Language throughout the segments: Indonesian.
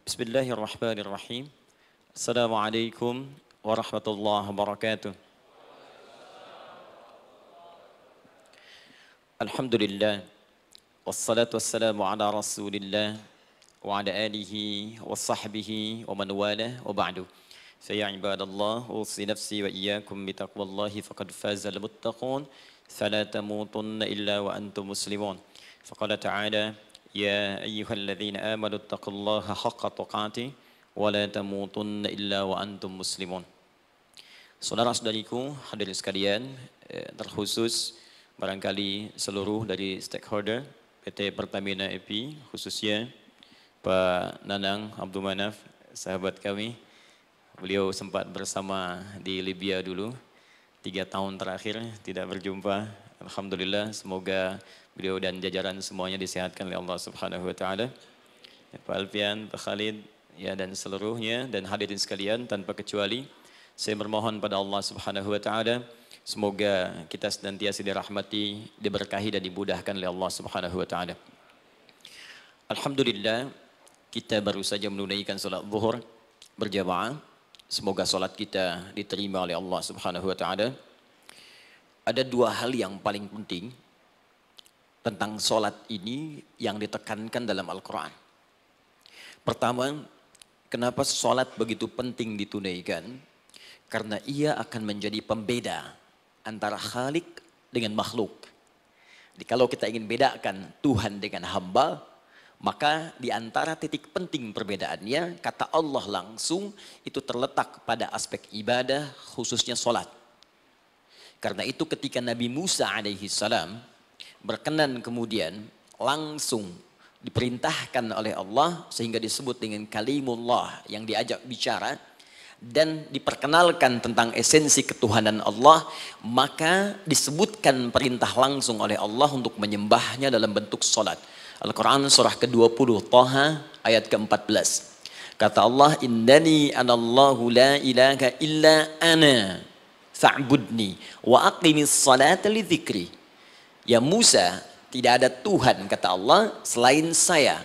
Bismillahirrahmanirrahim. Assalamualaikum warahmatullahi wabarakatuh. Alhamdulillah. Wassalatu wassalamu ala rasulillah wa ala alihi wa sahbihi wa man wala wa ba'du. Saya ibadallah, usi nafsi wa iyyakum bitaqwallahi faqad fazal muttaqun. Fala tamutunna illa wa antum muslimun. Faqala ta'ala يا أيها الذين آمنوا اتقوا الله حق تقاته ولا تموتن إلا وأنتم مسلمون. Saudara-saudariku hadirin sekalian, terkhusus barangkali seluruh dari stakeholder PT Pertamina EP, khususnya Pak Nanang Abdul Manaf, sahabat kami. Beliau sempat bersama di Libya dulu, 3 tahun terakhir tidak berjumpa. Alhamdulillah, semoga beliau dan jajaran semuanya disehatkan oleh Allah Subhanahu wa taala. Pak Alfian, Pak Khalid, ya dan seluruhnya dan hadirin sekalian tanpa kecuali saya bermohon pada Allah Subhanahu wa taala semoga kita senantiasa dirahmati, diberkahi dan dimudahkan oleh Allah Subhanahu wa taala. Alhamdulillah, kita baru saja menunaikan salat zuhur berjamaah. Semoga salat kita diterima oleh Allah Subhanahu wa taala. Ada 2 hal yang paling penting tentang sholat ini yang ditekankan dalam Al-Quran. Pertama, kenapa sholat begitu penting ditunaikan? Karena ia akan menjadi pembeda antara Khalik dengan makhluk. Jadi kalau kita ingin bedakan Tuhan dengan hamba, maka di antara titik penting perbedaannya, kata Allah langsung itu terletak pada aspek ibadah, khususnya sholat. Karena itu ketika Nabi Musa alaihi salam berkenan kemudian langsung diperintahkan oleh Allah sehingga disebut dengan kalimullah yang diajak bicara dan diperkenalkan tentang esensi ketuhanan Allah, maka disebutkan perintah langsung oleh Allah untuk menyembahnya dalam bentuk salat. Al-Quran surah ke-20 Thaha ayat ke-14. Kata Allah, innani anallahu la ilaha illa ana fa'budni wa aqimis salata li dzikri. Ya Musa, tidak ada Tuhan kata Allah selain saya.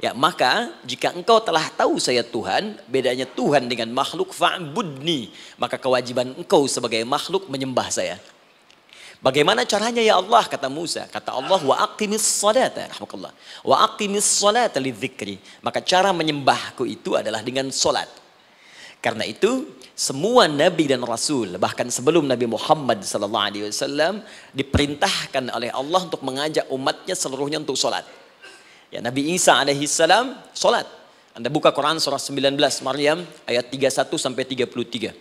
Ya maka jika engkau telah tahu saya Tuhan, bedanya Tuhan dengan makhluk, fa'budni, maka kewajiban engkau sebagai makhluk menyembah saya. Bagaimana caranya ya Allah, kata Musa? Kata Allah, wa aqimis salata, rahmatullah, wa aqimis salata li dzikri. Maka cara menyembahku itu adalah dengan salat. Karena itu semua nabi dan rasul, bahkan sebelum Nabi Muhammad SAW diperintahkan oleh Allah untuk mengajak umatnya seluruhnya untuk sholat. Ya, Nabi Isa alaihissalam sholat. Anda buka Quran surah 19 Maryam ayat 31 sampai 33.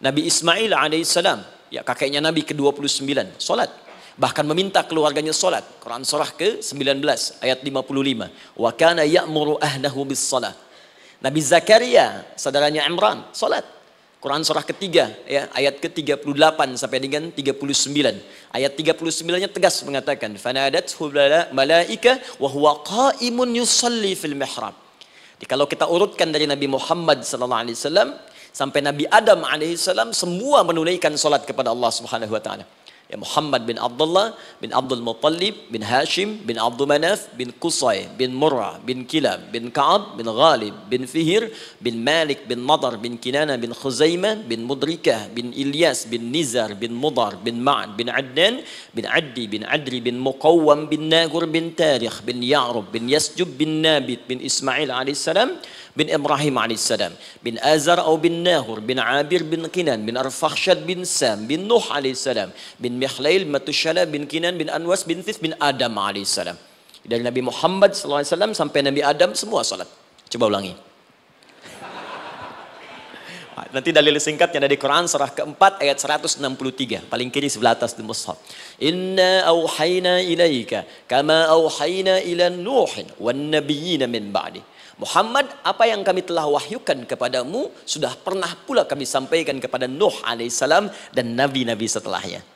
Nabi Ismail alaihissalam, ya kakeknya Nabi ke-29, sholat. Bahkan meminta keluarganya sholat. Quran surah ke-19 ayat 55. Wa kana ya'muru ahlahu bis salat. Nabi Zakaria, saudaranya Imran, sholat. Quran surah ketiga, ya, ayat ke-38 sampai dengan 39. Ayat 39-nya tegas mengatakan, "Fanadathu malaika wa huwa qa'imun yusalli fil mihrab." Jadi kalau kita urutkan dari Nabi Muhammad SAW sampai Nabi Adam alaihissalam, semua menunaikan sholat kepada Allah Subhanahu wa taala. Ya Muhammad bin Abdullah bin Abdul Muttalib bin Hashim bin Abdul Manaf bin Qusay bin Murrah bin Kilab bin Ka'ab bin Ghalib bin Fihir bin Malik bin Nadar bin Kinana bin Khuzaimah bin Mudrikah bin Ilyas bin Nizar bin Mudar bin Ma'ad bin Adnan bin Addi bin Adri bin Muqawwam bin Nagur bin Tarikh bin Ya'rub bin Yasjub bin Nabit bin Ismail alaihissalam bin Ibrahim alaihissalam bin Azar atau bin Nahur bin Abir bin Kinan bin Arfakhshad bin Sam bin Nuh alaihissalam bin Mihlail Matushala bin Kinan bin Anwas bin Thith bin Adam alaihissalam. Dari Nabi Muhammad SAW sampai Nabi Adam semua salat. Coba ulangi. Nanti dalil singkatnya dari Quran surah keempat ayat 163 paling kiri sebelah atas di mushaf. Inna auhayna ilaika kama auhayna ila Nuhin wan nabiyyin min ba'di. Muhammad, apa yang kami telah wahyukan kepadamu sudah pernah pula kami sampaikan kepada Nuh alaihissalam dan nabi-nabi setelahnya.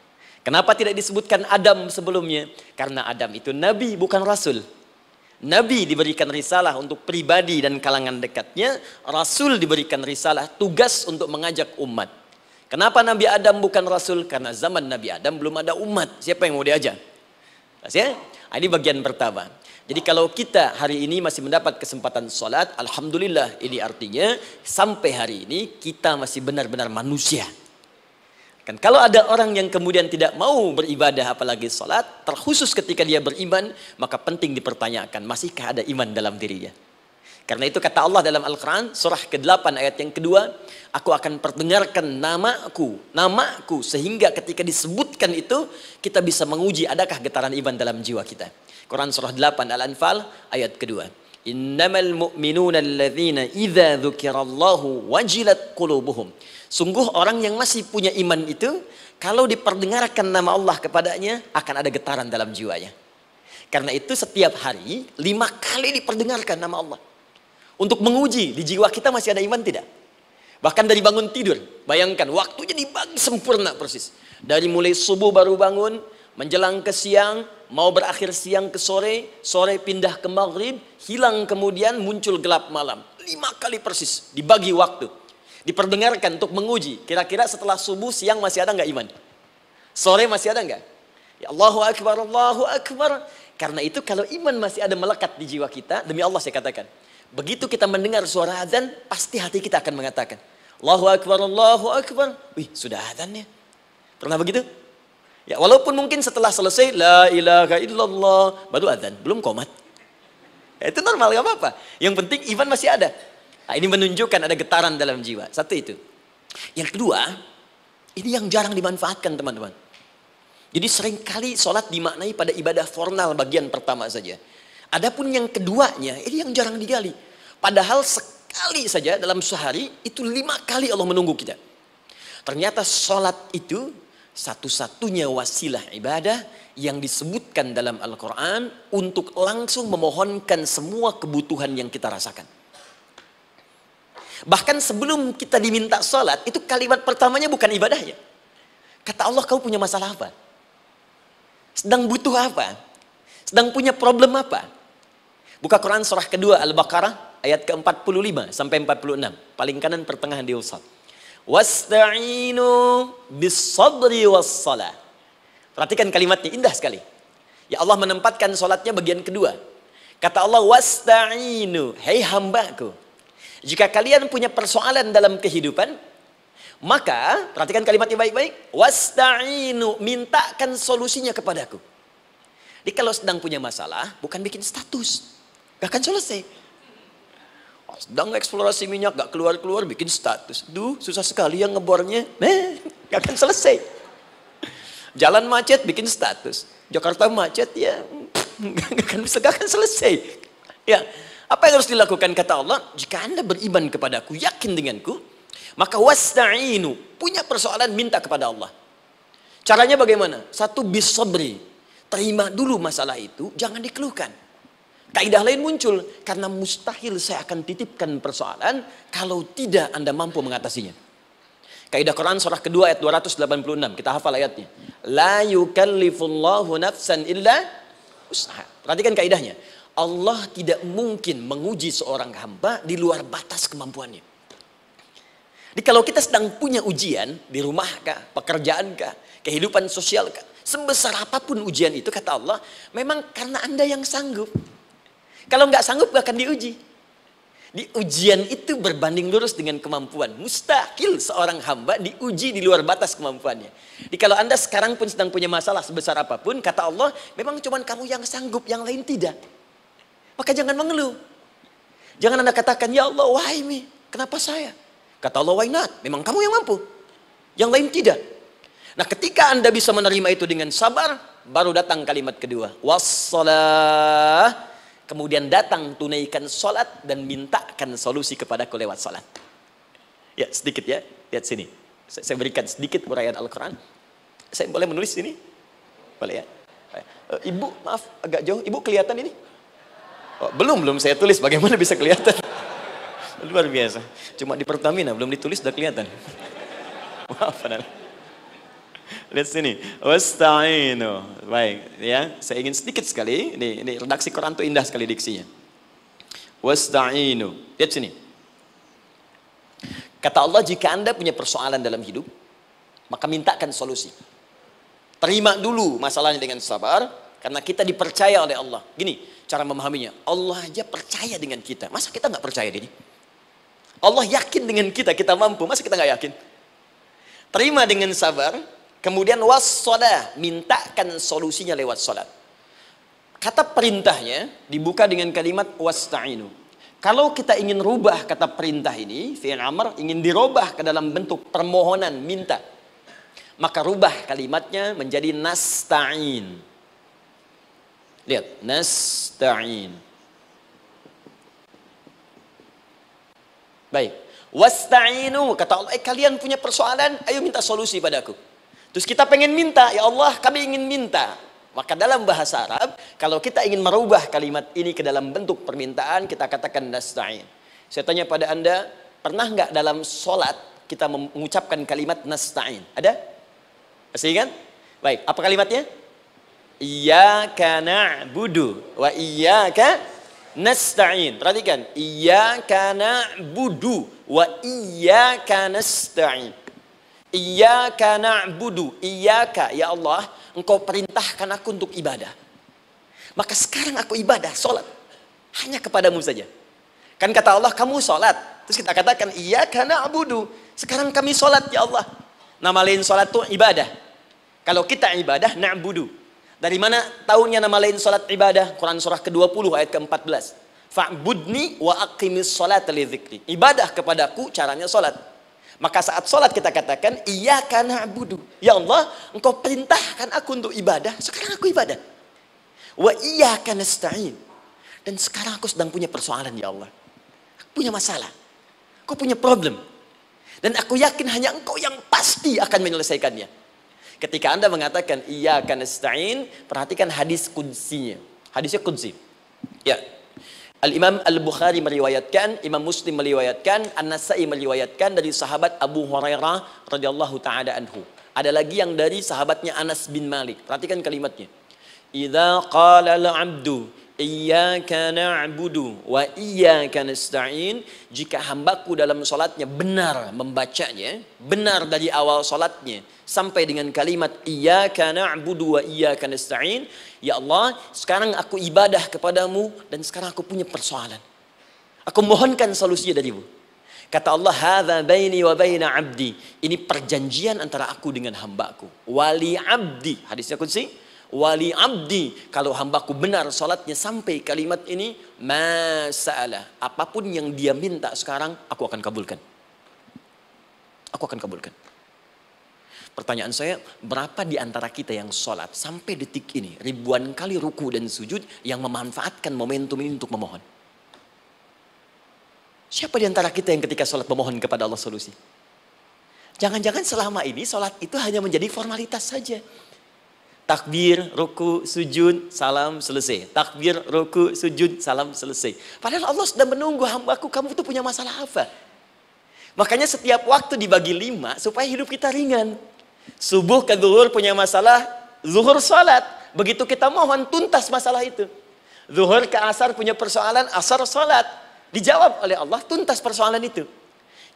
Kenapa tidak disebutkan Adam sebelumnya? Karena Adam itu nabi bukan rasul. Nabi diberikan risalah untuk pribadi dan kalangan dekatnya, rasul diberikan risalah tugas untuk mengajak umat. Kenapa Nabi Adam bukan rasul? Karena zaman Nabi Adam belum ada umat. Siapa yang mau diajak? Ya? Ini bagian pertama. Jadi kalau kita hari ini masih mendapat kesempatan sholat, alhamdulillah, ini artinya sampai hari ini kita masih benar-benar manusia. Kan kalau ada orang yang kemudian tidak mau beribadah apalagi sholat, terkhusus ketika dia beriman, maka penting dipertanyakan, masihkah ada iman dalam dirinya? Karena itu kata Allah dalam Al-Quran, surah ke-8 ayat yang kedua, aku akan perdengarkan namaku, sehingga ketika disebutkan itu, kita bisa menguji adakah getaran iman dalam jiwa kita. Quran surah 8 Al-Anfal ayat kedua. Innamal mu'minuna alladzina idza dzukirallahu wajilat qulubuhum. Sungguh orang yang masih punya iman itu, kalau diperdengarkan nama Allah kepadanya, akan ada getaran dalam jiwanya. Karena itu setiap hari 5 kali diperdengarkan nama Allah. Untuk menguji di jiwa kita masih ada iman tidak? Bahkan dari bangun tidur, bayangkan waktunya dibagi sempurna persis. Dari mulai subuh baru bangun, menjelang ke siang, mau berakhir siang ke sore, sore pindah ke maghrib, hilang kemudian muncul gelap malam. 5 kali persis dibagi waktu. Diperdengarkan untuk menguji. Kira-kira setelah subuh siang masih ada nggak iman? Sore masih ada nggak? Ya Allahu Akbar, Allahu Akbar. Karena itu kalau iman masih ada melekat di jiwa kita, demi Allah saya katakan, begitu kita mendengar suara azan, pasti hati kita akan mengatakan, Allahu Akbar, Allahu Akbar. Wih, sudah azannya. Pernah begitu? Ya, walaupun mungkin setelah selesai, La ilaha illallah, baru azan, belum qomat. Ya, itu normal, gak apa-apa. Yang penting iman masih ada. Nah, ini menunjukkan ada getaran dalam jiwa. Satu itu. Yang kedua, ini yang jarang dimanfaatkan teman-teman. Jadi seringkali sholat dimaknai pada ibadah formal bagian pertama saja. Adapun yang keduanya, ini yang jarang digali. Padahal sekali saja dalam sehari, itu 5 kali Allah menunggu kita. Ternyata sholat itu satu-satunya wasilah ibadah yang disebutkan dalam Al-Quran untuk langsung memohonkan semua kebutuhan yang kita rasakan. Bahkan sebelum kita diminta sholat, itu kalimat pertamanya bukan ibadahnya. Kata Allah, kau punya masalah apa? Sedang butuh apa? Sedang punya problem apa? Buka Quran surah kedua Al-Baqarah ayat ke-45 sampai 46. Paling kanan pertengahan di usad. Wasta'inu bis-sabri was-salah. Perhatikan kalimatnya, indah sekali. Ya Allah menempatkan sholatnya bagian kedua. Kata Allah, wasta'inu, hei hambaku. Jika kalian punya persoalan dalam kehidupan, maka, perhatikan kalimatnya baik-baik, wasta'inu, mintakan solusinya kepadaku. Jadi kalau sedang punya masalah, bukan bikin status. Gak akan selesai. Sedang eksplorasi minyak, gak keluar-keluar, bikin status. Duh, susah sekali yang ngebornya. Gak akan selesai. Jalan macet, bikin status. Jakarta macet, ya gak akan selesai. Ya, apa yang harus dilakukan kata Allah? Jika Anda beriman kepadaku, yakin denganku, maka wasta'inu, punya persoalan minta kepada Allah. Caranya bagaimana? Satu, bis-sabri. Terima dulu masalah itu, jangan dikeluhkan. Kaidah lain muncul, karena mustahil saya akan titipkan persoalan kalau tidak Anda mampu mengatasinya. Kaidah Quran surah kedua ayat 286, kita hafal ayatnya. La yukallifullahu nafsan illa usaha. Perhatikan kaidahnya. Allah tidak mungkin menguji seorang hamba di luar batas kemampuannya. Jadi kalau kita sedang punya ujian di rumah kah, pekerjaan kah, kehidupan sosial kah, sebesar apapun ujian itu kata Allah, memang karena Anda yang sanggup. Kalau nggak sanggup gak akan diuji. Di ujian itu berbanding lurus dengan kemampuan. Mustahil seorang hamba diuji di luar batas kemampuannya. Jadi kalau Anda sekarang pun sedang punya masalah sebesar apapun, kata Allah, memang cuma kamu yang sanggup, yang lain tidak. Maka jangan mengeluh. Jangan Anda katakan, ya Allah, why me? Kenapa saya? Kata Allah, why not? Memang kamu yang mampu. Yang lain tidak. Nah, ketika Anda bisa menerima itu dengan sabar, baru datang kalimat kedua. Wassalah. Kemudian datang tunaikan sholat dan mintakan solusi kepadaku lewat sholat. Ya, sedikit ya. Lihat sini. Saya berikan sedikit uraian Al-Quran. Saya boleh menulis ini? Boleh ya? Ibu, maaf, agak jauh. Ibu kelihatan ini? Oh, belum saya tulis. Bagaimana bisa kelihatan? Luar biasa. Cuma di Pertamina, belum ditulis udah kelihatan. Maaf, lihat sini. Wasta'inu. Baik, ya. Saya ingin sedikit sekali. Ini redaksi Quran itu indah sekali diksinya. Wasta'inu. Lihat sini. Kata Allah, jika Anda punya persoalan dalam hidup, maka mintakan solusi. Terima dulu masalahnya dengan sabar, karena kita dipercaya oleh Allah. Gini, cara memahaminya. Allah aja percaya dengan kita. Masa kita nggak percaya diri? Allah yakin dengan kita, kita mampu. Masa kita nggak yakin? Terima dengan sabar. Kemudian wassalah, mintakan solusinya lewat salat. Kata perintahnya dibuka dengan kalimat wasta'inu. Kalau kita ingin rubah kata perintah ini, fi'il amr, ingin dirubah ke dalam bentuk permohonan, minta, maka rubah kalimatnya menjadi nasta'in. Lihat, nasta'in. Baik. Wasta'inu, kata Allah, kalian punya persoalan, ayo minta solusi padaku. Terus kita pengen minta, ya Allah, kami ingin minta. Maka dalam bahasa Arab, kalau kita ingin merubah kalimat ini ke dalam bentuk permintaan, kita katakan nasta'in. Saya tanya pada Anda, pernah nggak dalam sholat kita mengucapkan kalimat nasta'in? Ada? Masih ingat? Baik, apa kalimatnya? Iyyaka na'budu wa iyyaka nasta'in. Perhatikan, iyyaka na'budu wa iyyaka nasta'in. Iyyaka na'budu, iyyaka, ya Allah, engkau perintahkan aku untuk ibadah. Maka sekarang aku ibadah, sholat. Hanya kepadamu saja. Kan kata Allah, kamu sholat. Terus kita katakan, iyyaka na'budu. Sekarang kami sholat, ya Allah. Nama lain sholat itu ibadah. Kalau kita ibadah, na'budu. Dari mana tahunnya nama lain sholat ibadah? Quran surah ke-20 ayat ke-14. Fa'budni wa aqimis sholat li dzikri. Ibadah kepadaku, caranya sholat. Maka saat sholat kita katakan, iyyaka na'budu. Ya Allah, engkau perintahkan aku untuk ibadah. Sekarang aku ibadah. Wa iyyaka nasta'in. Dan sekarang aku sedang punya persoalan, ya Allah. Aku punya masalah. Aku punya problem. Dan aku yakin hanya engkau yang pasti akan menyelesaikannya. Ketika Anda mengatakan, iyyaka nasta'in, perhatikan hadis qudsinya. Hadisnya qudsi. Ya. Al-Imam Al-Bukhari meriwayatkan, Imam Muslim meriwayatkan, An-Nasai meriwayatkan dari sahabat Abu Hurairah radhiyallahu taala anhu. Ada lagi yang dari sahabatnya Anas bin Malik. Perhatikan kalimatnya. Idza qala al-'abdu iyyaka na'budu wa iyyaka nasta'in, jika hambaku dalam salatnya benar membacanya, benar dari awal salatnya sampai dengan kalimat iyyaka na'budu wa iyyaka nasta'in, ya Allah, sekarang aku ibadah kepadamu dan sekarang aku punya persoalan. Aku mohonkan solusinya darimu. Kata Allah, hadza baini wa baina 'abdi. Ini perjanjian antara aku dengan hambaku. Wali 'abdi. Hadisnya qudsi. Wali 'abdi, kalau hambaku benar salatnya sampai kalimat ini, masa'alah. Apapun yang dia minta sekarang, aku akan kabulkan. Aku akan kabulkan. Pertanyaan saya, berapa di antara kita yang sholat sampai detik ini, ribuan kali ruku dan sujud, yang memanfaatkan momentum ini untuk memohon? Siapa di antara kita yang ketika sholat memohon kepada Allah solusi? Jangan-jangan selama ini sholat itu hanya menjadi formalitas saja. Takbir, ruku, sujud, salam, selesai. Takbir, ruku, sujud, salam, selesai. Padahal Allah sudah menunggu, hambaku, kamu itu punya masalah apa? Makanya setiap waktu dibagi 5 supaya hidup kita ringan. Subuh ke zuhur punya masalah, zuhur salat. Begitu kita mohon, tuntas masalah itu. Zuhur ke asar punya persoalan, asar salat. Dijawab oleh Allah, tuntas persoalan itu.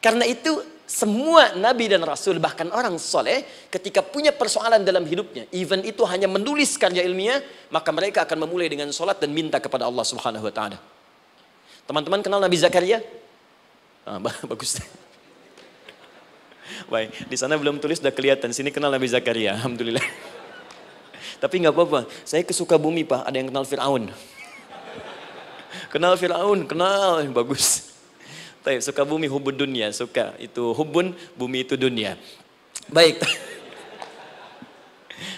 Karena itu semua nabi dan rasul, bahkan orang soleh, ketika punya persoalan dalam hidupnya, even itu hanya menulis karya ilmiah, maka mereka akan memulai dengan sholat dan minta kepada Allah Subhanahu Wa Taala. Teman-teman kenal Nabi Zakaria? Bagus. Baik, di sana belum tulis, sudah kelihatan. Sini kenal Nabi Zakaria, alhamdulillah. Tapi nggak apa-apa. Saya ke Sukabumi, Pak. Ada yang kenal Fir'aun? Kenal Fir'aun, kenal, bagus. Sukabumi hubun dunia, suka itu hubun, bumi itu dunia. Baik.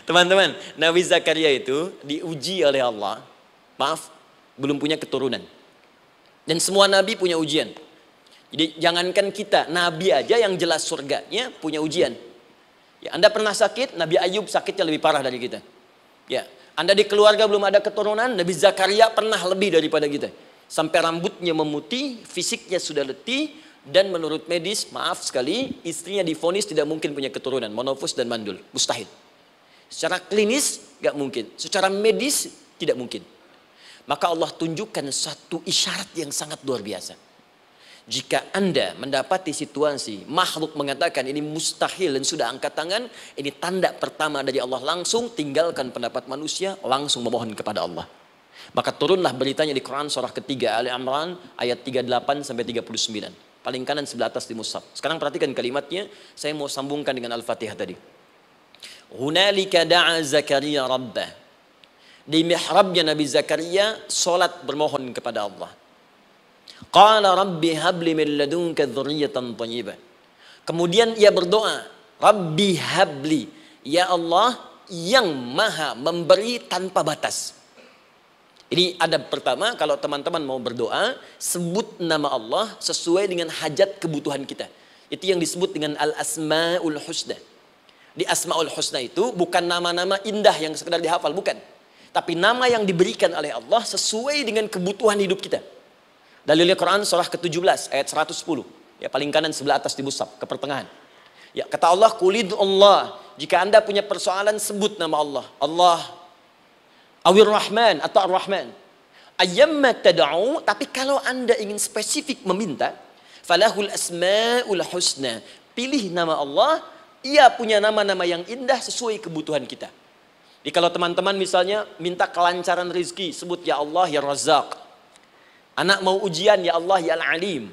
Teman-teman, Nabi Zakaria itu diuji oleh Allah. Maaf, belum punya keturunan. Dan semua nabi punya ujian. Jadi jangankan kita, nabi aja yang jelas surganya punya ujian. Ya, Anda pernah sakit, Nabi Ayub sakitnya lebih parah dari kita. Ya, Anda di keluarga belum ada keturunan, Nabi Zakaria pernah lebih daripada kita. Sampai rambutnya memutih, fisiknya sudah letih, dan menurut medis, maaf sekali, istrinya divonis tidak mungkin punya keturunan, monofus dan mandul, mustahil. Secara klinis gak mungkin, secara medis tidak mungkin. Maka Allah tunjukkan satu isyarat yang sangat luar biasa. Jika Anda mendapati situasi makhluk mengatakan ini mustahil dan sudah angkat tangan, ini tanda pertama dari Allah, langsung tinggalkan pendapat manusia, langsung memohon kepada Allah. Maka turunlah beritanya di Quran surah ketiga Ali Imran ayat 38 sampai 39. Paling kanan sebelah atas di mushaf. Sekarang perhatikan kalimatnya, saya mau sambungkan dengan Al-Fatihah tadi. Hunalika da'a Zakaria rabbah. Di mihrabnya Nabi Zakaria salat bermohon kepada Allah. Qala rabbi habli min ladunka dzurriyyatan thayyibah. Kemudian ia berdoa, Rabbi habli, ya Allah yang maha memberi tanpa batas. Ini adab pertama, kalau teman-teman mau berdoa, sebut nama Allah sesuai dengan hajat kebutuhan kita. Itu yang disebut dengan Al-Asma'ul Husna. Di Asma'ul Husna itu bukan nama-nama indah yang sekedar dihafal, bukan. Tapi nama yang diberikan oleh Allah sesuai dengan kebutuhan hidup kita. Dalilnya Quran surah ke-17 ayat 110. Ya, paling kanan sebelah atas di mushaf, ke pertengahan. Ya, kata Allah, Qulid Allah. Jika Anda punya persoalan, sebut nama Allah. Allah Awir Rahman atau Ar-Rahman. Ayyamma tad'u, tapi kalau Anda ingin spesifik meminta, falahul asmaul husna. Pilih nama Allah, ia punya nama-nama yang indah sesuai kebutuhan kita. Jadi kalau teman-teman misalnya minta kelancaran rezeki, sebut ya Allah ya Razzaq. Anak mau ujian, ya Allah ya Al-Alim.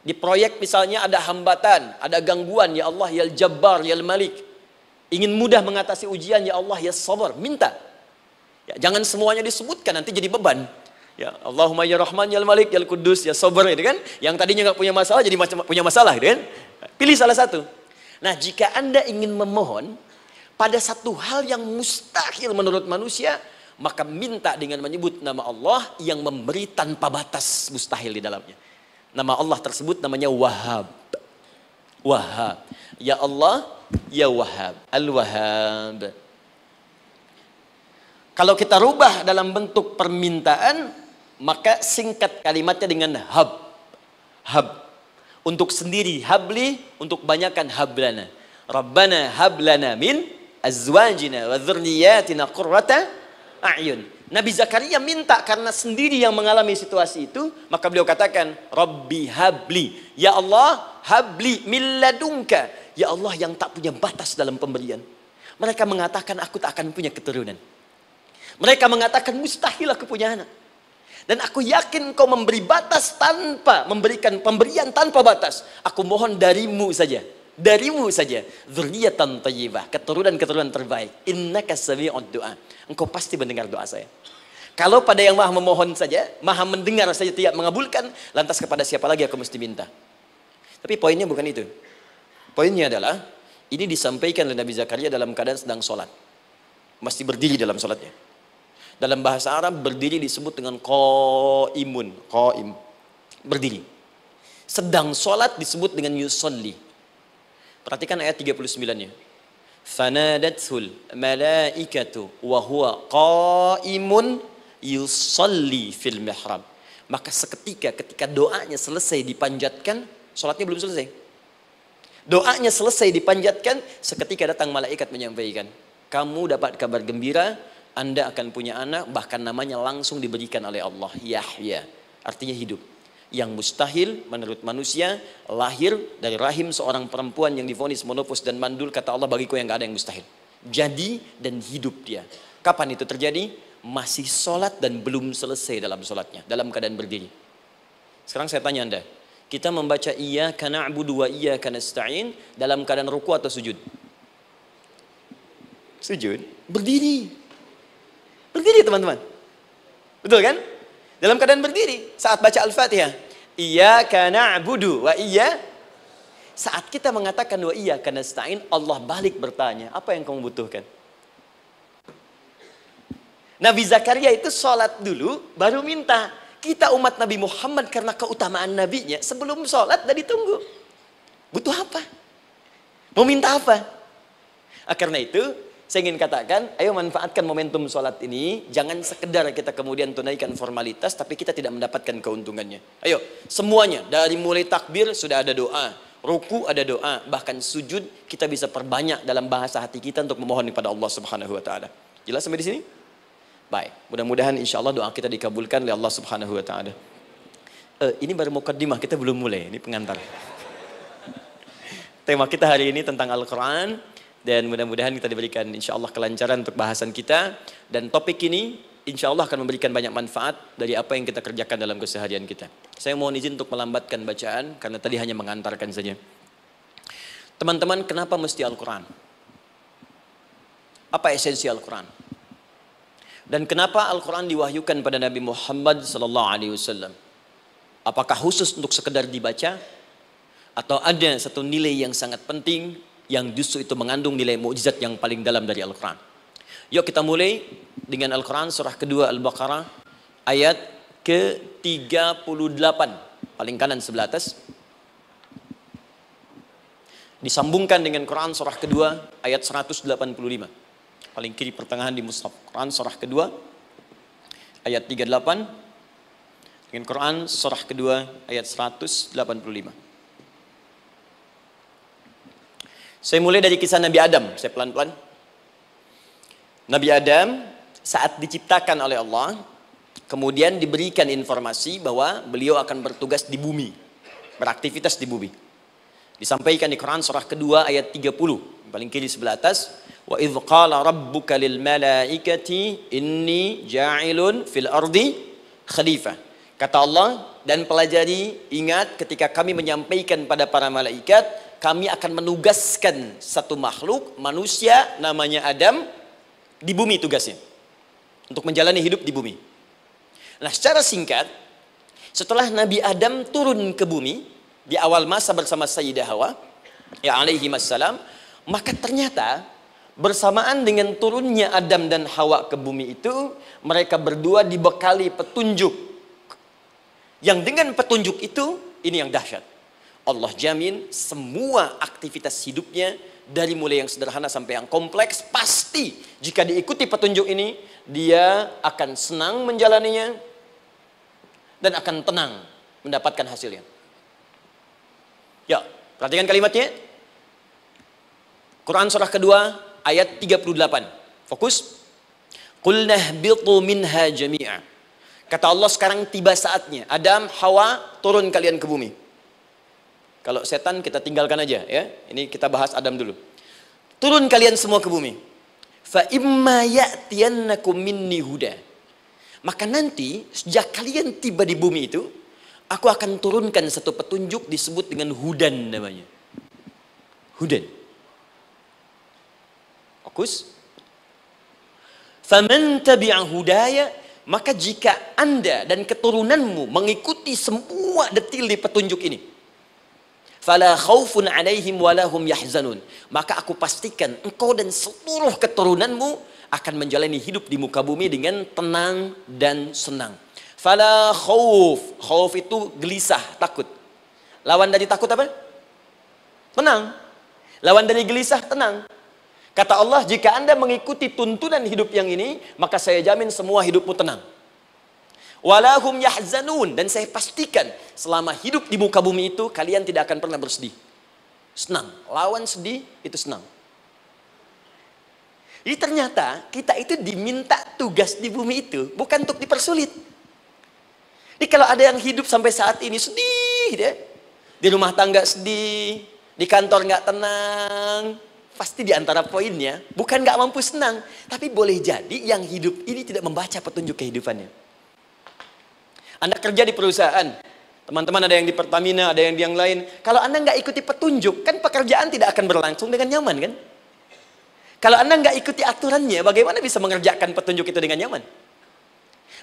Di proyek misalnya ada hambatan, ada gangguan, ya Allah ya Al-Jabbar ya Al-Malik. Ingin mudah mengatasi ujian, ya Allah ya Sabar. Minta. Ya, jangan semuanya disebutkan, nanti jadi beban. Ya, Allahumma ya Rahman ya Al-Malik ya Al-Quddus ya Sabar, gitu kan? Yang tadinya nggak punya masalah jadi punya masalah, gitu kan? Pilih salah satu. Nah, jika Anda ingin memohon pada satu hal yang mustahil menurut manusia, maka minta dengan menyebut nama Allah yang memberi tanpa batas, mustahil di dalamnya. Nama Allah tersebut namanya Wahhab. Wahhab. Ya Allah, ya Wahhab. Al-Wahhab. Kalau kita rubah dalam bentuk permintaan, maka singkat kalimatnya dengan hab. Hab. Untuk sendiri habli, untuk banyakkan hablana. Rabbana hablana min azwajina wa dzurriyyatina qurrata a'yun. Nabi Zakaria minta karena sendiri yang mengalami situasi itu, maka beliau katakan, Rabbi habli. Ya Allah, habli min ladunka. Ya Allah yang tak punya batas dalam pemberian. Mereka mengatakan aku tak akan punya keturunan. Mereka mengatakan mustahil aku punya anak. Dan aku yakin kau memberi batas tanpa memberikan pemberian tanpa batas. Aku mohon darimu saja. Darimu saja. Dzurriyyatan thayyibah, keturunan-keturunan terbaik. Innaka sami'ud du'a. Engkau pasti mendengar doa saya. Kalau pada yang maha memohon saja, maha mendengar saja tidak mengabulkan, lantas kepada siapa lagi aku mesti minta? Tapi poinnya bukan itu. Poinnya adalah ini disampaikan oleh Nabi Zakaria dalam keadaan sedang sholat. Mesti berdiri dalam sholatnya. Dalam bahasa Arab berdiri disebut dengan qaimun, qaim, berdiri. Sedang sholat disebut dengan yusolli. Perhatikan ayat 39-nya. Fanadathul malaikatu wa huwa qaimun yusolli fil mihrab. Maka seketika ketika doanya selesai dipanjatkan, sholatnya belum selesai. Doanya selesai dipanjatkan, seketika datang malaikat menyampaikan, kamu dapat kabar gembira, Anda akan punya anak, bahkan namanya langsung diberikan oleh Allah, Yahya, artinya hidup. Yang mustahil menurut manusia, lahir dari rahim seorang perempuan yang divonis monopos dan mandul, kata Allah, bagiku yang gak ada yang mustahil. Jadi dan hidup dia. Kapan itu terjadi? Masih sholat dan belum selesai dalam sholatnya, dalam keadaan berdiri. Sekarang saya tanya Anda, kita membaca iyyaka na'budu wa iyyaka nasta'in dalam keadaan ruku atau sujud? Sujud, berdiri. Berdiri teman-teman. Betul kan? Dalam keadaan berdiri saat baca Al-Fatihah. Iyyaka na'budu wa saat kita mengatakan wa iyyaka nasta'in, Allah balik bertanya, apa yang kamu butuhkan? Nabi Zakaria itu sholat dulu baru minta. Kita umat Nabi Muhammad karena keutamaan nabinya, sebelum sholat dah ditunggu. Butuh apa? Mau minta apa? Karena itu saya ingin katakan, ayo manfaatkan momentum sholat ini. Jangan sekedar kita kemudian tunaikan formalitas, tapi kita tidak mendapatkan keuntungannya. Ayo, semuanya. Dari mulai takbir sudah ada doa. Ruku ada doa. Bahkan sujud kita bisa perbanyak dalam bahasa hati kita untuk memohon kepada Allah Subhanahu Wa Taala. Jelas sampai di sini? Baik. Mudah-mudahan insya Allah doa kita dikabulkan oleh Allah Subhanahu Wa Taala. Ini baru mukaddimah, kita belum mulai. Ini pengantar. Tema kita hari ini tentang Al-Quran. Dan mudah-mudahan kita diberikan insya Allah kelancaran untuk bahasan kita. Dan topik ini insya Allah akan memberikan banyak manfaat dari apa yang kita kerjakan dalam keseharian kita. Saya mohon izin untuk melambatkan bacaan karena tadi hanya mengantarkan saja. Teman-teman, kenapa mesti Al-Quran? Apa esensi Al-Quran? Dan kenapa Al-Quran diwahyukan pada Nabi Muhammad SAW? Apakah khusus untuk sekedar dibaca? Atau ada satu nilai yang sangat penting yang justru itu mengandung nilai mukjizat yang paling dalam dari Al-Quran? Yuk kita mulai dengan Al-Quran surah kedua Al-Baqarah ayat ke-38. Paling kanan sebelah atas. Disambungkan dengan Quran surah kedua ayat 185. Paling kiri pertengahan di mushaf. Quran surah kedua ayat 38 dengan Quran surah kedua ayat 185. Saya mulai dari kisah Nabi Adam. Saya pelan-pelan. Nabi Adam saat diciptakan oleh Allah, kemudian diberikan informasi bahwa beliau akan bertugas di bumi, beraktivitas di bumi. Disampaikan di Quran surah kedua ayat 30, paling kiri sebelah atas. Wa idh qala rabbuka lil malaikati inni ja'ilun fil ardi khalifah. Kata Allah, dan pelajari, ingat ketika kami menyampaikan pada para malaikat, kami akan menugaskan satu makhluk manusia namanya Adam di bumi tugasnya. Untuk menjalani hidup di bumi. Nah, secara singkat, setelah Nabi Adam turun ke bumi di awal masa bersama Sayyidah Hawa, ya alaihi wassalam, maka ternyata bersamaan dengan turunnya Adam dan Hawa ke bumi itu, mereka berdua dibekali petunjuk. Yang dengan petunjuk itu, ini yang dahsyat. Allah jamin semua aktivitas hidupnya, dari mulai yang sederhana sampai yang kompleks, pasti jika diikuti petunjuk ini, dia akan senang menjalaninya dan akan tenang mendapatkan hasilnya. Ya, perhatikan kalimatnya. Quran surah kedua ayat 38. Fokus. Qul nahbitu minha jami'a. Kata Allah, sekarang tiba saatnya. Adam, Hawa, turun kalian ke bumi. Kalau setan kita tinggalkan aja ya. Ini kita bahas Adam dulu. Turun kalian semua ke bumi. Fa imma ya'tiyannakum minni huda. Maka nanti sejak kalian tiba di bumi itu, aku akan turunkan satu petunjuk disebut dengan hudan namanya. Hudan. Fokus. Faman tabi'a hudaya, maka jika Anda dan keturunanmu mengikuti semua detil di petunjuk ini, fala khaufun 'alaihim wala hum yahzanun, maka aku pastikan engkau dan seluruh keturunanmu akan menjalani hidup di muka bumi dengan tenang dan senang. Fala khauf, khauf itu gelisah, takut. Lawan dari takut apa? Tenang. Lawan dari gelisah, tenang. Kata Allah, jika Anda mengikuti tuntunan hidup yang ini, maka saya jamin semua hidupmu tenang. Walahum yahzanun, dan saya pastikan selama hidup di muka bumi itu, kalian tidak akan pernah bersedih. Senang. Lawan sedih, itu senang. Jadi ternyata kita itu diminta tugas di bumi itu bukan untuk dipersulit. Jadi kalau ada yang hidup sampai saat ini sedih, deh, di rumah tangga sedih, di kantor nggak tenang, pasti di antara poinnya bukan nggak mampu senang, tapi boleh jadi yang hidup ini tidak membaca petunjuk kehidupannya. Anda kerja di perusahaan, teman-teman ada yang di Pertamina, ada yang di yang lain. Kalau Anda nggak ikuti petunjuk, kan pekerjaan tidak akan berlangsung dengan nyaman, kan? Kalau Anda nggak ikuti aturannya, bagaimana bisa mengerjakan petunjuk itu dengan nyaman?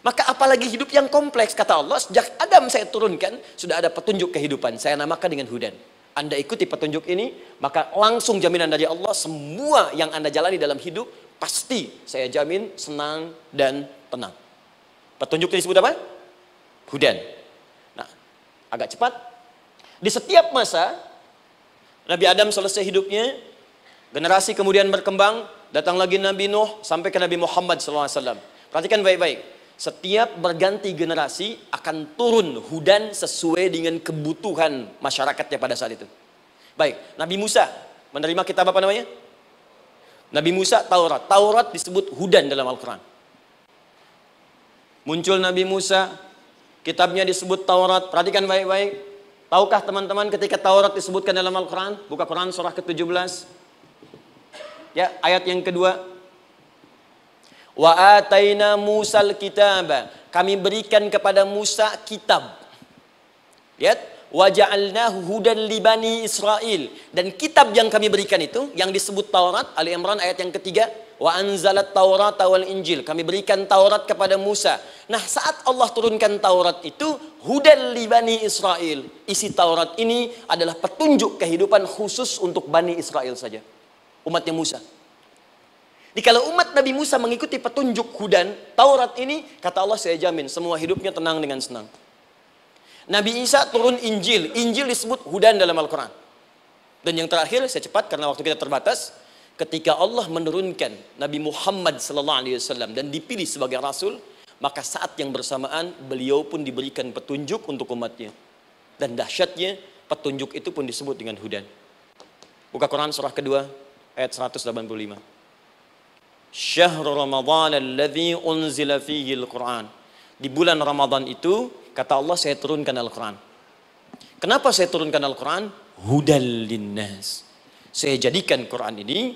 Maka apalagi hidup yang kompleks, kata Allah, sejak Adam saya turunkan, sudah ada petunjuk kehidupan. Saya namakan dengan hudan. Anda ikuti petunjuk ini, maka langsung jaminan dari Allah, semua yang Anda jalani dalam hidup, pasti saya jamin senang dan tenang. Petunjuk ini disebut apa? Hudan. Nah, agak cepat. Di setiap masa, Nabi Adam selesai hidupnya, generasi kemudian berkembang, datang lagi Nabi Nuh, sampai ke Nabi Muhammad SAW. Perhatikan baik-baik. Setiap berganti generasi akan turun hudan sesuai dengan kebutuhan masyarakatnya pada saat itu. Baik, Nabi Musa menerima kitab apa namanya? Nabi Musa Taurat. Taurat disebut hudan dalam Al-Quran. Muncul Nabi Musa, kitabnya disebut Taurat. Perhatikan baik-baik. Tahukah teman-teman ketika Taurat disebutkan dalam Al-Quran? Buka Quran surah ke-17. Ya, ayat yang kedua. Wa ataina Musal kitaba. Kami berikan kepada Musa kitab. Lihat. Wa ja'alnahu hudan li bani Israil. Dan kitab yang kami berikan itu, yang disebut Taurat, Ali Imran ayat yang ketiga. Wa anzalat Taurata wal Injil. Kami berikan Taurat kepada Musa. Nah, saat Allah turunkan Taurat itu, hudan li bani Israil. Isi Taurat ini adalah petunjuk kehidupan khusus untuk Bani Israel saja. Umatnya Musa. Jadi kalau umat Nabi Musa mengikuti petunjuk hudan, Taurat ini, kata Allah, saya jamin semua hidupnya tenang dengan senang. Nabi Isa turun Injil. Injil disebut hudan dalam Al-Quran. Dan yang terakhir, saya cepat karena waktu kita terbatas. Ketika Allah menurunkan Nabi Muhammad SAW dan dipilih sebagai Rasul, maka saat yang bersamaan beliau pun diberikan petunjuk untuk umatnya. Dan dahsyatnya, petunjuk itu pun disebut dengan hudan. Buka Quran surah kedua, ayat 185. Syahrul Ramadan alladhi unzila fihi al-Quran. Di bulan Ramadan itu, kata Allah, saya turunkan Al-Quran. Kenapa saya turunkan Al-Quran? Hudal linnas. Saya jadikan Quran ini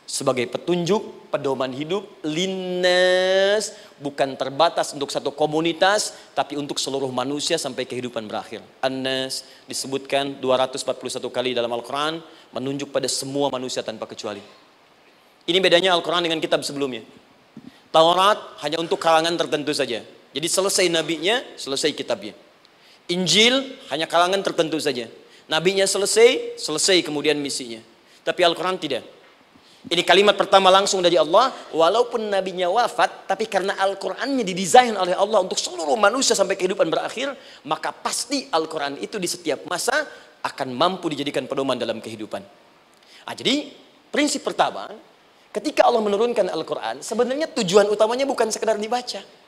sebagai petunjuk, pedoman hidup linnas, bukan terbatas untuk satu komunitas, tapi untuk seluruh manusia sampai kehidupan berakhir. An-Nas disebutkan 241 kali dalam Al-Quran, menunjuk pada semua manusia tanpa kecuali. Ini bedanya Al-Quran dengan kitab sebelumnya. Taurat hanya untuk kalangan tertentu saja. Jadi selesai nabinya, selesai kitabnya. Injil hanya kalangan tertentu saja. Nabinya selesai, selesai kemudian misinya. Tapi Al-Quran tidak. Ini kalimat pertama langsung dari Allah. Walaupun nabinya wafat, tapi karena Al-Qurannya didesain oleh Allah untuk seluruh manusia sampai kehidupan berakhir, maka pasti Al-Quran itu di setiap masa akan mampu dijadikan pedoman dalam kehidupan. Nah, jadi prinsip pertama, ketika Allah menurunkan Al-Quran, sebenarnya tujuan utamanya bukan sekedar dibaca.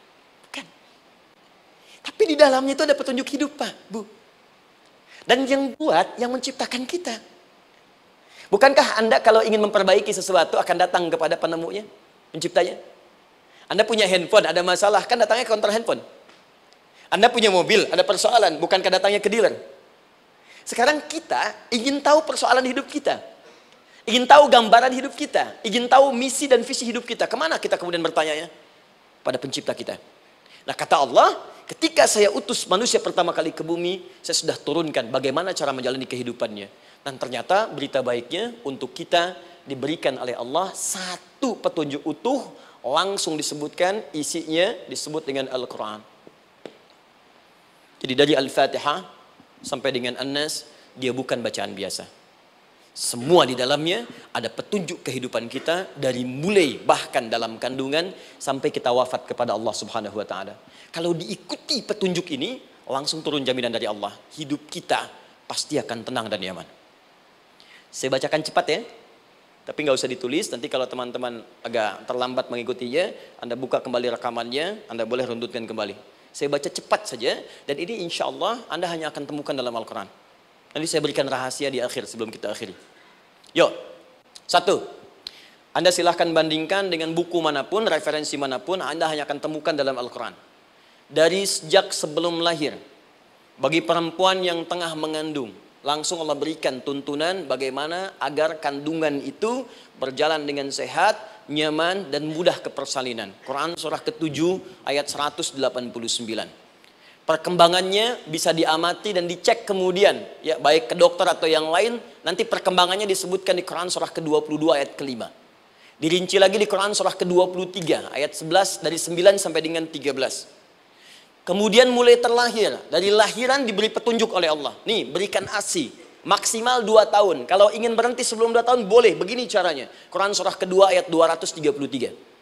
Tapi di dalamnya itu ada petunjuk hidup, Pak, Bu. Dan yang buat, yang menciptakan kita. Bukankah Anda kalau ingin memperbaiki sesuatu akan datang kepada penemunya, penciptanya? Anda punya handphone, ada masalah, kan datangnya ke counter handphone. Anda punya mobil, ada persoalan, bukankah datangnya ke dealer? Sekarang kita ingin tahu persoalan hidup kita. Ingin tahu gambaran hidup kita. Ingin tahu misi dan visi hidup kita. Kemana kita kemudian bertanya? Pada pencipta kita. Nah, kata Allah, ketika saya utus manusia pertama kali ke bumi, saya sudah turunkan bagaimana cara menjalani kehidupannya. Dan ternyata berita baiknya untuk kita diberikan oleh Allah satu petunjuk utuh, langsung disebutkan, isinya disebut dengan Al-Quran. Jadi dari Al-Fatihah sampai dengan An-Nas, dia bukan bacaan biasa. Semua di dalamnya ada petunjuk kehidupan kita dari mulai bahkan dalam kandungan sampai kita wafat kepada Allah Subhanahu wa taala. Kalau diikuti petunjuk ini, langsung turun jaminan dari Allah. Hidup kita pasti akan tenang dan nyaman. Saya bacakan cepat ya. Tapi nggak usah ditulis, nanti kalau teman-teman agak terlambat mengikutinya, Anda buka kembali rekamannya, Anda boleh runtutkan kembali. Saya baca cepat saja, dan ini insya Allah Anda hanya akan temukan dalam Al-Quran. Nanti saya berikan rahasia di akhir sebelum kita akhiri. Yuk, satu. Anda silahkan bandingkan dengan buku manapun, referensi manapun, Anda hanya akan temukan dalam Al-Quran. Dari sejak sebelum lahir, bagi perempuan yang tengah mengandung, langsung Allah berikan tuntunan bagaimana agar kandungan itu berjalan dengan sehat, nyaman, dan mudah ke persalinan. Quran surah ke-7 ayat 189. Perkembangannya bisa diamati dan dicek kemudian, ya baik ke dokter atau yang lain. Nanti perkembangannya disebutkan di Quran surah ke-22 ayat ke-5. Dirinci lagi di Quran surah ke-23 ayat 11 dari 9 sampai dengan 13. Kemudian mulai terlahir, dari lahiran diberi petunjuk oleh Allah. Nih, berikan ASI maksimal 2 tahun. Kalau ingin berhenti sebelum 2 tahun boleh, begini caranya. Quran surah kedua ayat 233.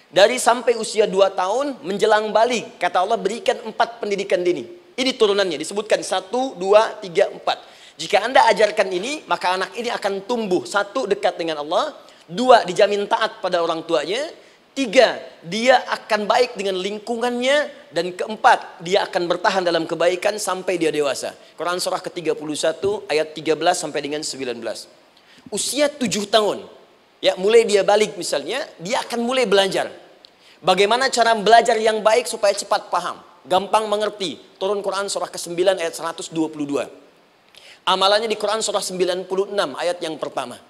Dari sampai usia 2 tahun menjelang balik, kata Allah berikan 4 pendidikan dini. Ini turunannya, disebutkan 1, 2, 3, 4. Jika Anda ajarkan ini, maka anak ini akan tumbuh. 1, dekat dengan Allah. 2, dijamin taat pada orang tuanya. 3, dia akan baik dengan lingkungannya. Dan 4, dia akan bertahan dalam kebaikan sampai dia dewasa. Quran surah ke-31 ayat 13 sampai dengan 19. Usia 7 tahun. Ya, mulai dia balik misalnya, dia akan mulai belajar. Bagaimana cara belajar yang baik supaya cepat paham, gampang mengerti. Turun Quran surah ke-9 ayat 122. Amalannya di Quran surah 96 ayat yang pertama.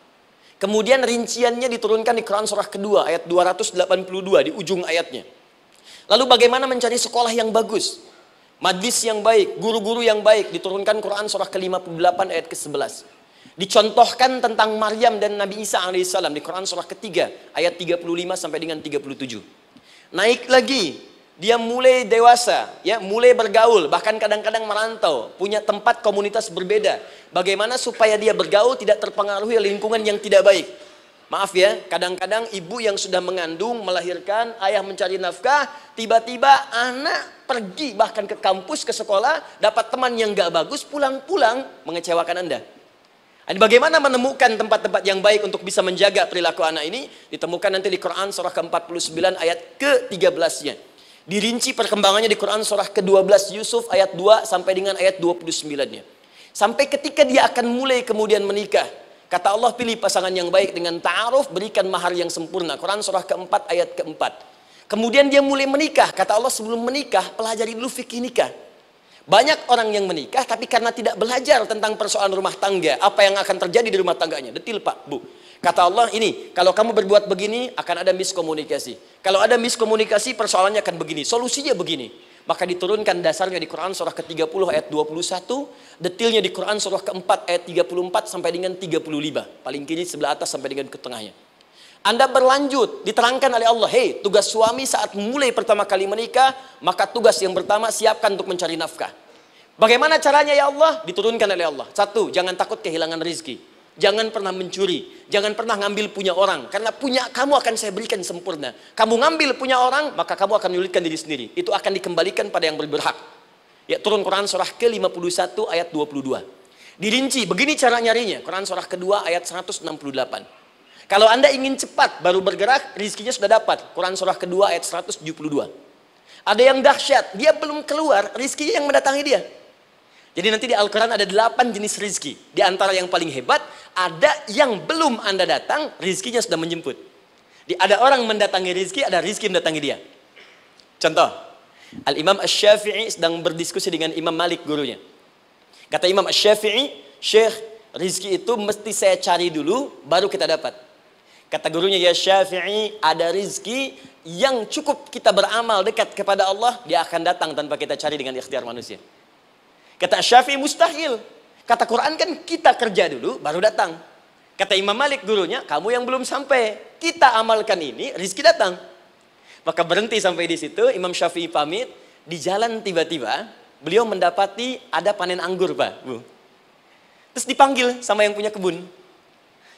Kemudian rinciannya diturunkan di Quran surah kedua ayat 282 di ujung ayatnya. Lalu bagaimana mencari sekolah yang bagus, majlis yang baik, guru-guru yang baik, diturunkan Quran surah ke-58 ayat ke-11. Dicontohkan tentang Maryam dan Nabi Isa alaihissalam di Quran surah ketiga ayat 35 sampai dengan 37. Naik lagi, dia mulai dewasa, ya, mulai bergaul, bahkan kadang-kadang merantau, punya tempat komunitas berbeda. Bagaimana supaya dia bergaul tidak terpengaruhi lingkungan yang tidak baik. Maaf ya, kadang-kadang ibu yang sudah mengandung, melahirkan, ayah mencari nafkah, tiba-tiba anak pergi bahkan ke kampus, ke sekolah, dapat teman yang gak bagus, pulang-pulang mengecewakan Anda. Dan bagaimana menemukan tempat-tempat yang baik untuk bisa menjaga perilaku anak ini? Ditemukan nanti di Quran surah ke-49 ayat ke-13-nya. Dirinci perkembangannya di Quran surah ke-12 Yusuf ayat 2 sampai dengan ayat 29-nya. Sampai ketika dia akan mulai kemudian menikah. Kata Allah, pilih pasangan yang baik dengan ta'aruf, berikan mahar yang sempurna. Quran surah ke-4 ayat ke-4. Kemudian dia mulai menikah. Kata Allah, sebelum menikah, pelajari dulu fikih nikah. Banyak orang yang menikah tapi karena tidak belajar tentang persoalan rumah tangga, apa yang akan terjadi di rumah tangganya. Detil Pak, Bu. Kata Allah, ini kalau kamu berbuat begini akan ada miskomunikasi. Kalau ada miskomunikasi persoalannya akan begini, solusinya begini. Maka diturunkan dasarnya di Quran surah ke-30 ayat 21, detilnya di Quran surah ke-4 ayat 34 sampai dengan 35. Paling kiri sebelah atas sampai dengan ke tengahnya. Anda berlanjut, diterangkan oleh Allah, hei, tugas suami saat mulai pertama kali menikah, maka tugas yang pertama siapkan untuk mencari nafkah. Bagaimana caranya ya Allah? Diturunkan oleh Allah. Satu, jangan takut kehilangan rizki. Jangan pernah mencuri. Jangan pernah ngambil punya orang. Karena punya kamu akan saya berikan sempurna. Kamu ngambil punya orang, maka kamu akan menyulitkan diri sendiri. Itu akan dikembalikan pada yang berhak. Ya, turun Quran surah ke-51 ayat 22. Dirinci, begini cara nyarinya. Quran surah kedua ayat 168. Kalau Anda ingin cepat baru bergerak, rizkinya sudah dapat. Quran surah kedua ayat 172. Ada yang dahsyat, dia belum keluar, rizkinya yang mendatangi dia. Jadi nanti di Al-Quran ada 8 jenis rizki. Di antara yang paling hebat, ada yang belum Anda datang, rizkinya sudah menjemput. Ada orang mendatangi rizki, ada rizki mendatangi dia. Contoh, Al-Imam Asy-Syafi'i sedang berdiskusi dengan Imam Malik gurunya. Kata Imam Asy-Syafi'i, Syekh, rizki itu mesti saya cari dulu, baru kita dapat. Kata gurunya, ya Syafi'i, ada rizki yang cukup kita beramal dekat kepada Allah, dia akan datang tanpa kita cari dengan ikhtiar manusia. Kata Syafi'i, mustahil. Kata Quran kan kita kerja dulu, baru datang. Kata Imam Malik gurunya, kamu yang belum sampai, kita amalkan ini, rizki datang. Maka berhenti sampai di situ, Imam Syafi'i pamit, di jalan tiba-tiba, beliau mendapati ada panen anggur, Pak, Bu. Terus dipanggil sama yang punya kebun.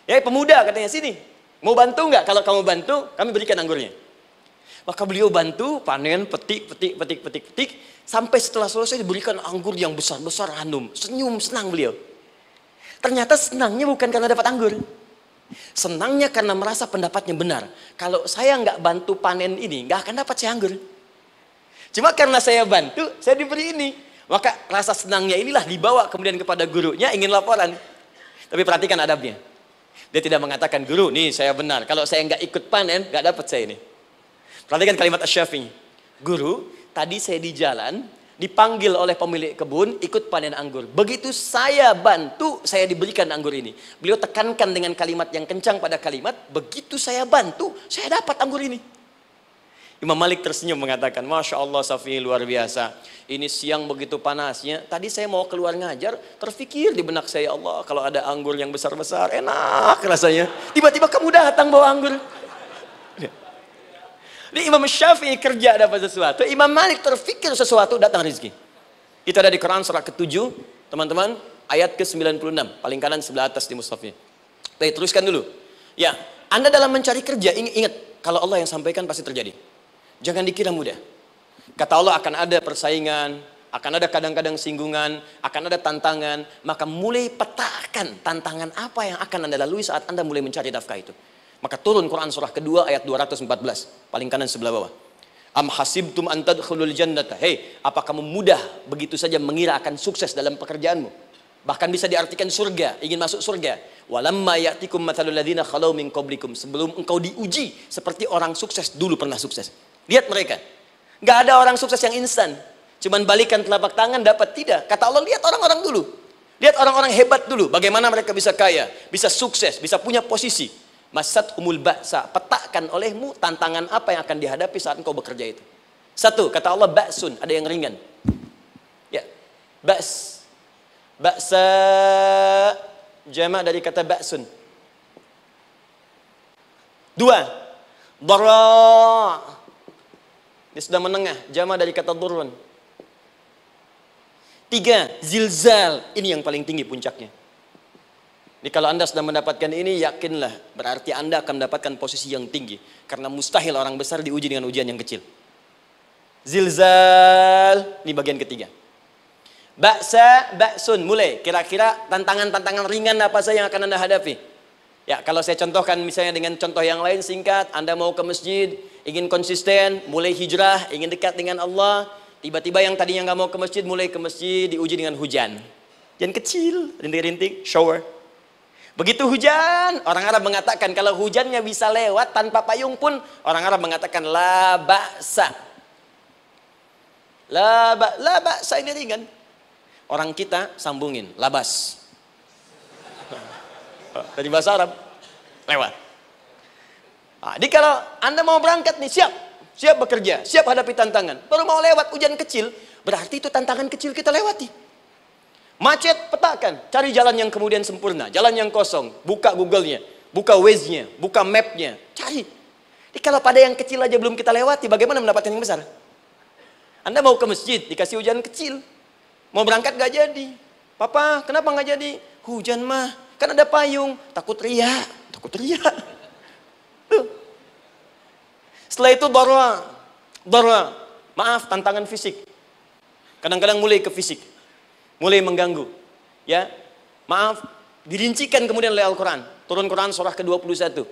Ya pemuda katanya, sini. Mau bantu nggak? Kalau kamu bantu, kami berikan anggurnya. Maka beliau bantu, panen, petik. Sampai setelah selesai diberikan anggur yang besar-besar, hanum. Senyum, senang beliau. Ternyata senangnya bukan karena dapat anggur. Senangnya karena merasa pendapatnya benar. Kalau saya nggak bantu panen ini, nggak akan dapat saya anggur. Cuma karena saya bantu, saya diberi ini. Maka rasa senangnya inilah dibawa kemudian kepada gurunya, ingin laporan. Tapi perhatikan adabnya. Dia tidak mengatakan, guru, nih saya benar. Kalau saya nggak ikut panen, nggak dapat saya ini. Perhatikan kalimat Asy-Syafi'i. Guru, tadi saya di jalan, dipanggil oleh pemilik kebun, ikut panen anggur. Begitu saya bantu, saya diberikan anggur ini. Beliau tekankan dengan kalimat yang kencang pada kalimat, begitu saya bantu, saya dapat anggur ini. Imam Malik tersenyum mengatakan, Masya Allah Syafi'i luar biasa. Ini siang begitu panasnya. Tadi saya mau keluar ngajar, terfikir di benak saya, Allah kalau ada anggur yang besar-besar, enak rasanya. Tiba-tiba kamu datang bawa anggur. Ini Imam Syafi'i kerja dapat sesuatu, Imam Malik terfikir sesuatu, datang rezeki. Itu ada di Quran surah ke-7, teman-teman, ayat ke-96, paling kanan sebelah atas di mushafnya. Baik, teruskan dulu. Ya, Anda dalam mencari kerja, ingat, kalau Allah yang sampaikan pasti terjadi. Jangan dikira mudah. Kata Allah akan ada persaingan, akan ada kadang-kadang singgungan, akan ada tantangan. Maka mulai petakan tantangan apa yang akan Anda lalui saat Anda mulai mencari nafkah itu. Maka turun Quran surah kedua ayat 214. Paling kanan sebelah bawah. Am hasibtum an tadkhulul jannata. Hei, apa kamu mudah begitu saja mengira akan sukses dalam pekerjaanmu? Bahkan bisa diartikan surga, ingin masuk surga. Walamma ya'tikum mathalul ladzina khalau min qablikum. Sebelum engkau diuji seperti orang sukses dulu pernah sukses. Lihat mereka. Nggak ada orang sukses yang instan. Cuman balikan telapak tangan dapat, tidak. Kata Allah, lihat orang-orang dulu. Lihat orang-orang hebat dulu, bagaimana mereka bisa kaya, bisa sukses, bisa punya posisi. Masat umul ba'sa, petakan olehmu tantangan apa yang akan dihadapi saat engkau bekerja itu. Satu, kata Allah ba'sun, ada yang ringan. Ya, ba's. Ba'sa, jamak dari kata ba'sun. Dua, dara. Ini sudah menengah, jamak dari kata durun. Tiga, zilzal. Ini yang paling tinggi puncaknya. Jadi kalau Anda sudah mendapatkan ini, yakinlah. Berarti Anda akan mendapatkan posisi yang tinggi. Karena mustahil orang besar diuji dengan ujian yang kecil. Zilzal. Ini bagian ketiga. Ba'sa, ba'sun. Mulai. Kira-kira tantangan-tantangan ringan apa saja yang akan Anda hadapi? Ya, kalau saya contohkan misalnya dengan contoh yang lain singkat. Anda mau ke masjid, ingin konsisten, mulai hijrah, ingin dekat dengan Allah. Tiba-tiba yang tadinya nggak mau ke masjid, mulai ke masjid, diuji dengan hujan. Hujan kecil, rintik-rintik, shower. Begitu hujan, orang Arab mengatakan kalau hujannya bisa lewat tanpa payung pun, orang Arab mengatakan la ba'sa. La ba'sa ini ringan. Orang kita sambungin, labas. Dari bahasa Arab, lewat. Nah, jadi kalau Anda mau berangkat nih, siap bekerja, siap hadapi tantangan. Baru mau lewat hujan kecil, berarti itu tantangan kecil kita lewati. Macet, petakan, cari jalan yang kemudian sempurna, jalan yang kosong, buka Google-nya, buka Waze-nya, buka map-nya, cari. Jadi kalau pada yang kecil aja belum kita lewati, bagaimana mendapatkan yang besar? Anda mau ke masjid, dikasih hujan kecil, mau berangkat gak jadi. Papa, kenapa gak jadi? Hujan mah, kan ada payung, takut riak. Setelah itu darwa, maaf, tantangan fisik. Kadang-kadang mulai ke fisik, mulai mengganggu. Ya, maaf, dirincikan kemudian oleh Al-Quran. Turun Quran surah ke-21,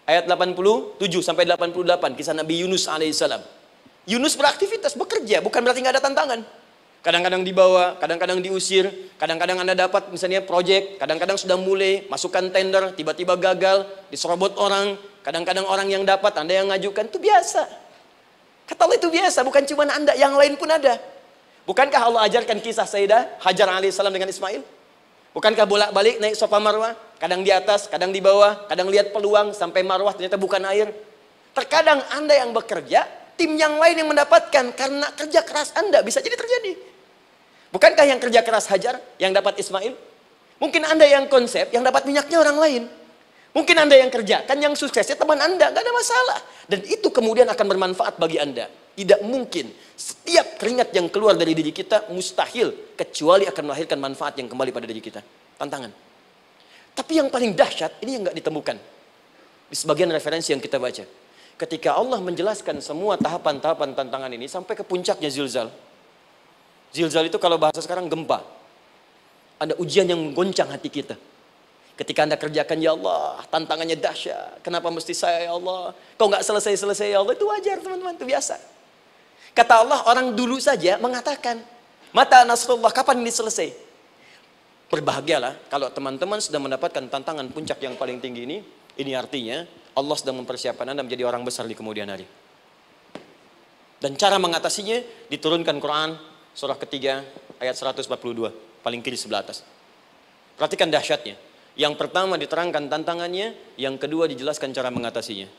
ayat 87 sampai 88, kisah Nabi Yunus alaihissalam. Yunus beraktivitas, bekerja, bukan berarti nggak ada tantangan. Kadang-kadang dibawa, kadang-kadang diusir, kadang-kadang Anda dapat misalnya proyek, kadang-kadang sudah mulai masukkan tender, tiba-tiba gagal, diserobot orang. Kadang-kadang orang yang dapat, Anda yang ngajukan, itu biasa. Kata Allah itu biasa, bukan cuma Anda, yang lain pun ada. Bukankah Allah ajarkan kisah Sayyidah Hajar alaihissalam dengan Ismail? Bukankah bolak-balik naik Safa Marwah, kadang di atas, kadang di bawah, kadang lihat peluang, sampai Marwah ternyata bukan air. Terkadang Anda yang bekerja, tim yang lain yang mendapatkan, karena kerja keras Anda, bisa jadi terjadi. Bukankah yang kerja keras Hajar, yang dapat Ismail? Mungkin Anda yang konsep, yang dapat minyaknya orang lain. Mungkin Anda yang kerja, kan yang suksesnya teman Anda, gak ada masalah. Dan itu kemudian akan bermanfaat bagi Anda. Tidak mungkin setiap keringat yang keluar dari diri kita mustahil, kecuali akan melahirkan manfaat yang kembali pada diri kita. Tantangan. Tapi yang paling dahsyat, ini yang gak ditemukan. Di sebagian referensi yang kita baca. Ketika Allah menjelaskan semua tahapan-tahapan tantangan ini, sampai ke puncaknya zilzal. Zilzal itu kalau bahasa sekarang gempa. Ada ujian yang menggoncang hati kita. Ketika Anda kerjakan, ya Allah, tantangannya dahsyat. Kenapa mesti saya, ya Allah? Kok nggak selesai-selesai, ya Allah? Itu wajar, teman-teman, itu biasa. Kata Allah, orang dulu saja mengatakan, mata nasrullah, kapan ini selesai? Berbahagialah kalau teman-teman sudah mendapatkan tantangan puncak yang paling tinggi ini. Ini artinya Allah sedang mempersiapkan Anda menjadi orang besar di kemudian hari. Dan cara mengatasinya diturunkan Quran surah ketiga ayat 142, paling kiri sebelah atas. Perhatikan dahsyatnya. Yang pertama diterangkan tantangannya, yang kedua dijelaskan cara mengatasinya.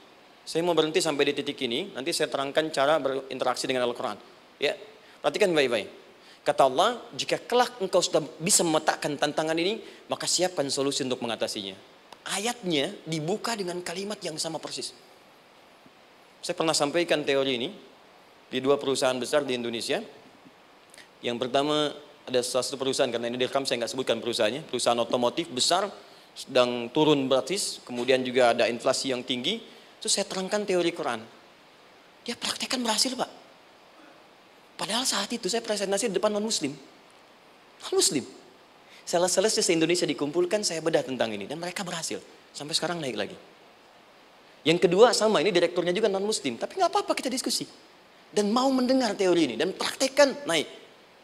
Saya mau berhenti sampai di titik ini, nanti saya terangkan cara berinteraksi dengan Al-Quran. Ya, perhatikan baik-baik. Kata Allah, jika kelak engkau sudah bisa memetakan tantangan ini, maka siapkan solusi untuk mengatasinya. Ayatnya dibuka dengan kalimat yang sama persis. Saya pernah sampaikan teori ini di dua perusahaan besar di Indonesia. Yang pertama, ada satu perusahaan, karena ini direkam saya nggak sebutkan perusahaannya, perusahaan otomotif besar, sedang turun gratis, kemudian juga ada inflasi yang tinggi. Terus saya terangkan teori Quran. Dia praktekkan berhasil, Pak. Padahal saat itu saya presentasi di depan non-muslim. Non-muslim. Sales-sales se-Indonesia dikumpulkan, saya bedah tentang ini. Dan mereka berhasil. Sampai sekarang naik lagi. Yang kedua sama, ini direkturnya juga non-muslim. Tapi nggak apa-apa, kita diskusi. Dan mau mendengar teori ini. Dan praktekkan, naik.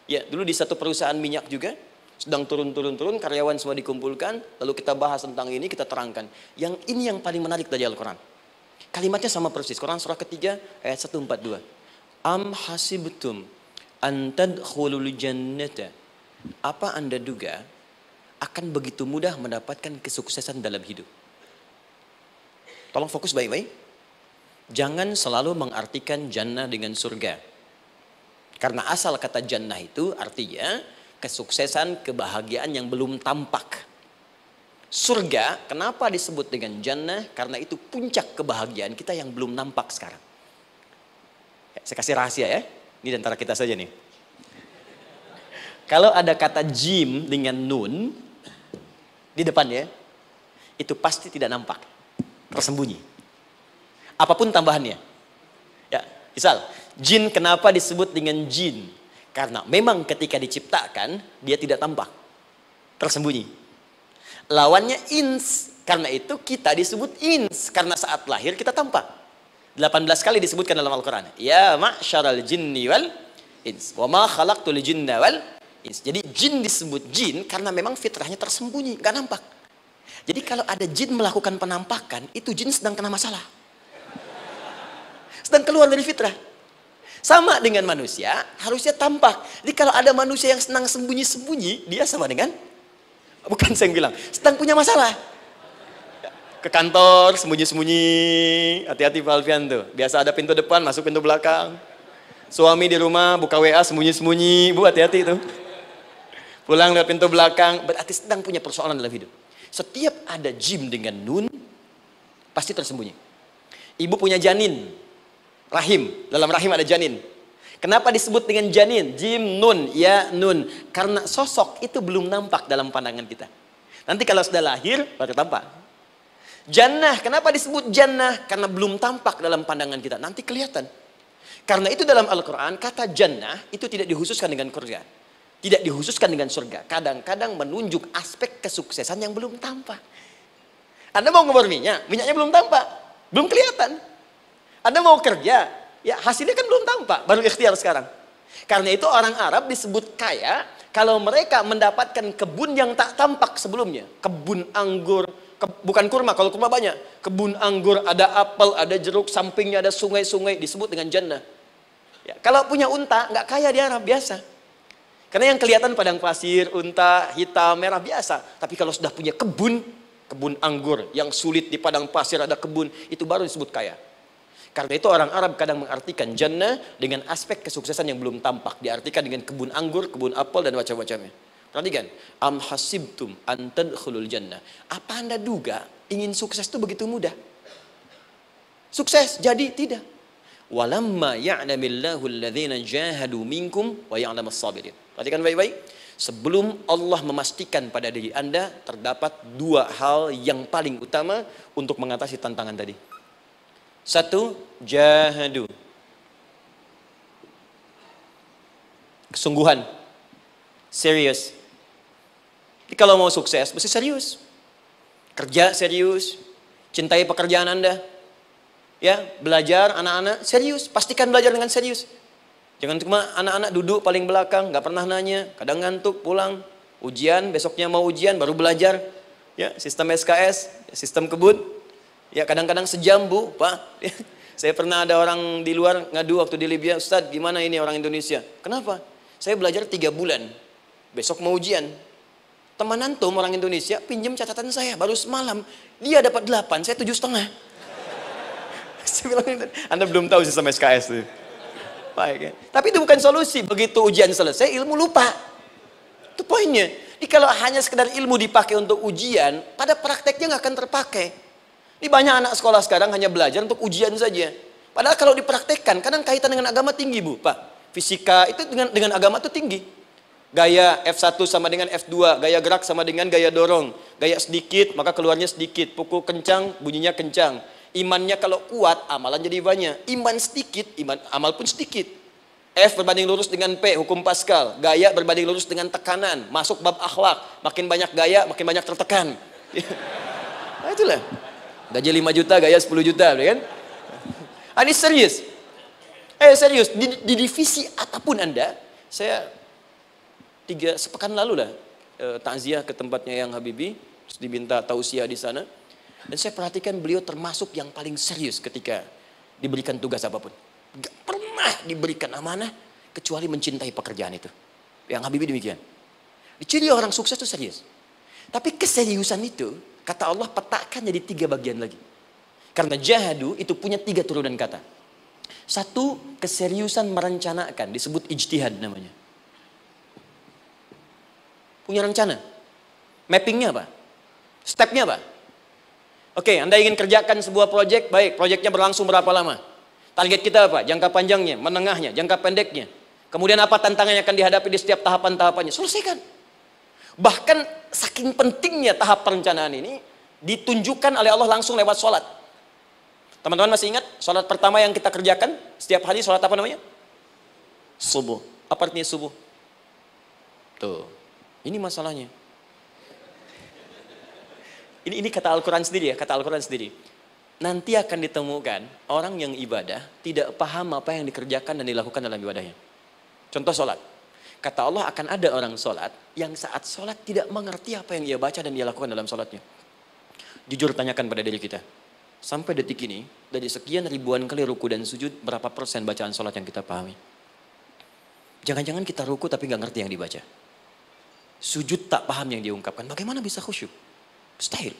Ya, dulu di satu perusahaan minyak juga. Sedang turun, karyawan semua dikumpulkan. Lalu kita bahas tentang ini, kita terangkan. Yang ini yang paling menarik dari Al-Quran. Kalimatnya sama persis. Quran surah ketiga ayat 142. Am hasibtum an tadkhulul jannata. Apa Anda duga akan begitu mudah mendapatkan kesuksesan dalam hidup. Tolong fokus baik-baik. Jangan selalu mengartikan jannah dengan surga. Karena asal kata jannah itu artinya kesuksesan, kebahagiaan yang belum tampak. Surga, kenapa disebut dengan jannah? Karena itu puncak kebahagiaan kita yang belum nampak sekarang. Saya kasih rahasia ya. Ini antara kita saja nih. Kalau ada kata jim dengan nun di depannya, itu pasti tidak nampak. Tersembunyi. Apapun tambahannya. Ya, misal, jin kenapa disebut dengan jin? Karena memang ketika diciptakan, dia tidak tampak. Tersembunyi. Lawannya ins. Karena itu kita disebut ins. Karena saat lahir kita tampak. 18 kali disebutkan dalam Al-Quran. Ya ma'syaral jinni wal ins. Wa ma khalaqtul jinna wal ins. Jadi jin disebut jin karena memang fitrahnya tersembunyi. Gak nampak. Jadi kalau ada jin melakukan penampakan, itu jin sedang kena masalah. Sedang keluar dari fitrah. Sama dengan manusia, harusnya tampak. Jadi kalau ada manusia yang senang sembunyi-sembunyi, dia sama dengan, bukan saya yang bilang, sedang punya masalah. Ke kantor, sembunyi-sembunyi. Hati-hati Pak Alfian tuh. Biasa ada pintu depan, masuk pintu belakang. Suami di rumah, buka WA, sembunyi-sembunyi. Bu, hati-hati tuh. Pulang lewat pintu belakang, berarti sedang punya persoalan dalam hidup. Setiap ada jim dengan nun, pasti tersembunyi. Ibu punya janin, rahim. Dalam rahim ada janin. Kenapa disebut dengan janin? Jim, nun, ya, nun. Karena sosok itu belum nampak dalam pandangan kita. Nanti kalau sudah lahir, baru tampak. Jannah, kenapa disebut jannah? Karena belum tampak dalam pandangan kita. Nanti kelihatan. Karena itu dalam Al-Quran, kata jannah itu tidak dikhususkan dengan surga. Tidak dikhususkan dengan surga. Kadang-kadang menunjuk aspek kesuksesan yang belum tampak. Anda mau ngebor minyak, minyaknya belum tampak. Belum kelihatan. Anda mau kerja, ya hasilnya kan belum tampak, baru ikhtiar sekarang. Karena itu orang Arab disebut kaya kalau mereka mendapatkan kebun yang tak tampak sebelumnya. Kebun anggur, bukan kurma, kalau kurma banyak. Kebun anggur, ada apel, ada jeruk, sampingnya ada sungai-sungai, disebut dengan jannah. Ya, kalau punya unta, nggak kaya di Arab, biasa. Karena yang kelihatan padang pasir, unta, hitam, merah, biasa. Tapi kalau sudah punya kebun, kebun anggur yang sulit di padang pasir ada kebun, itu baru disebut kaya. Karena itu orang Arab kadang mengartikan jannah dengan aspek kesuksesan yang belum tampak. Diartikan dengan kebun anggur, kebun apel, dan macam-macamnya. Perhatikan. Am hasibtum an tadkhulul jannah. Apa Anda duga ingin sukses itu begitu mudah? Sukses jadi tidak. Walamma ya'lamillahu alladhina jahadu minkum wa ya'lamas sabirin. Perhatikan baik-baik. Sebelum Allah memastikan pada diri Anda terdapat dua hal yang paling utama untuk mengatasi tantangan tadi. Satu, jahadu. Kesungguhan. Serius. Jadi kalau mau sukses, mesti serius. Kerja serius. Cintai pekerjaan Anda. Ya, belajar anak-anak serius. Pastikan belajar dengan serius. Jangan cuma anak-anak duduk paling belakang, nggak pernah nanya, kadang ngantuk, pulang. Ujian, besoknya mau ujian, baru belajar. Ya, sistem SKS, sistem kebut. Ya kadang-kadang sejam Bu, Pak. Saya pernah ada orang di luar ngadu waktu di Libya, Ustadz gimana ini orang Indonesia? Kenapa? Saya belajar 3 bulan, besok mau ujian. Teman antum orang Indonesia pinjam catatan saya, baru semalam. Dia dapat 8, saya 7,5. Saya bilang, Anda belum tahu sistem SKS itu. Baik, ya. Tapi itu bukan solusi, begitu ujian selesai, ilmu lupa. Itu poinnya. Jadi kalau hanya sekedar ilmu dipakai untuk ujian, pada prakteknya nggak akan terpakai. Ini banyak anak sekolah sekarang hanya belajar untuk ujian saja. Padahal kalau dipraktekkan, kadang kaitan dengan agama tinggi Bu, Pak. Fisika itu dengan agama itu tinggi. Gaya F1 sama dengan F2, gaya gerak sama dengan gaya dorong. Gaya sedikit, maka keluarnya sedikit. Pukul kencang, bunyinya kencang. Imannya kalau kuat, amalan jadi banyak. Iman sedikit, amal pun sedikit. F berbanding lurus dengan P, hukum Pascal. Gaya berbanding lurus dengan tekanan. Masuk bab akhlak. Makin banyak gaya, makin banyak tertekan. Nah itulah. Gaji 5 juta, gaya 10 juta, kan? Ini serius. Serius, di divisi apapun Anda, saya 3 sepekan lalu lah takziah ke tempatnya yang Habibie, terus diminta tausiah di sana. Dan saya perhatikan beliau termasuk yang paling serius ketika diberikan tugas apapun. Gak pernah diberikan amanah kecuali mencintai pekerjaan itu. Yang Habibie demikian. Ciri orang sukses itu serius. Tapi keseriusan itu, kata Allah petakan jadi 3 bagian lagi. Karena jahadu itu punya 3 turunan kata. 1, keseriusan merencanakan, disebut ijtihad namanya. Punya rencana. Mappingnya apa? Stepnya apa? Oke, Anda ingin kerjakan sebuah proyek, baik, proyeknya berlangsung berapa lama? Target kita apa? Jangka panjangnya, menengahnya, jangka pendeknya. Kemudian apa tantangan yang akan dihadapi di setiap tahapan-tahapannya? Selesaikan. Bahkan saking pentingnya tahap perencanaan ini ditunjukkan oleh Allah langsung lewat sholat. Teman-teman masih ingat sholat pertama yang kita kerjakan setiap hari, sholat apa namanya? Subuh. Apa artinya subuh? Tuh, ini masalahnya. Ini kata Al-Quran sendiri ya, kata Al-Quran sendiri. Nanti akan ditemukan orang yang ibadah tidak paham apa yang dikerjakan dan dilakukan dalam ibadahnya. Contoh sholat. Kata Allah akan ada orang sholat yang saat sholat tidak mengerti apa yang ia baca dan ia lakukan dalam sholatnya. Jujur tanyakan pada diri kita. Sampai detik ini, dari sekian ribuan kali ruku dan sujud, berapa persen bacaan sholat yang kita pahami? Jangan-jangan kita ruku tapi nggak ngerti yang dibaca. Sujud tak paham yang diungkapkan. Bagaimana bisa khusyuk? Mustahil.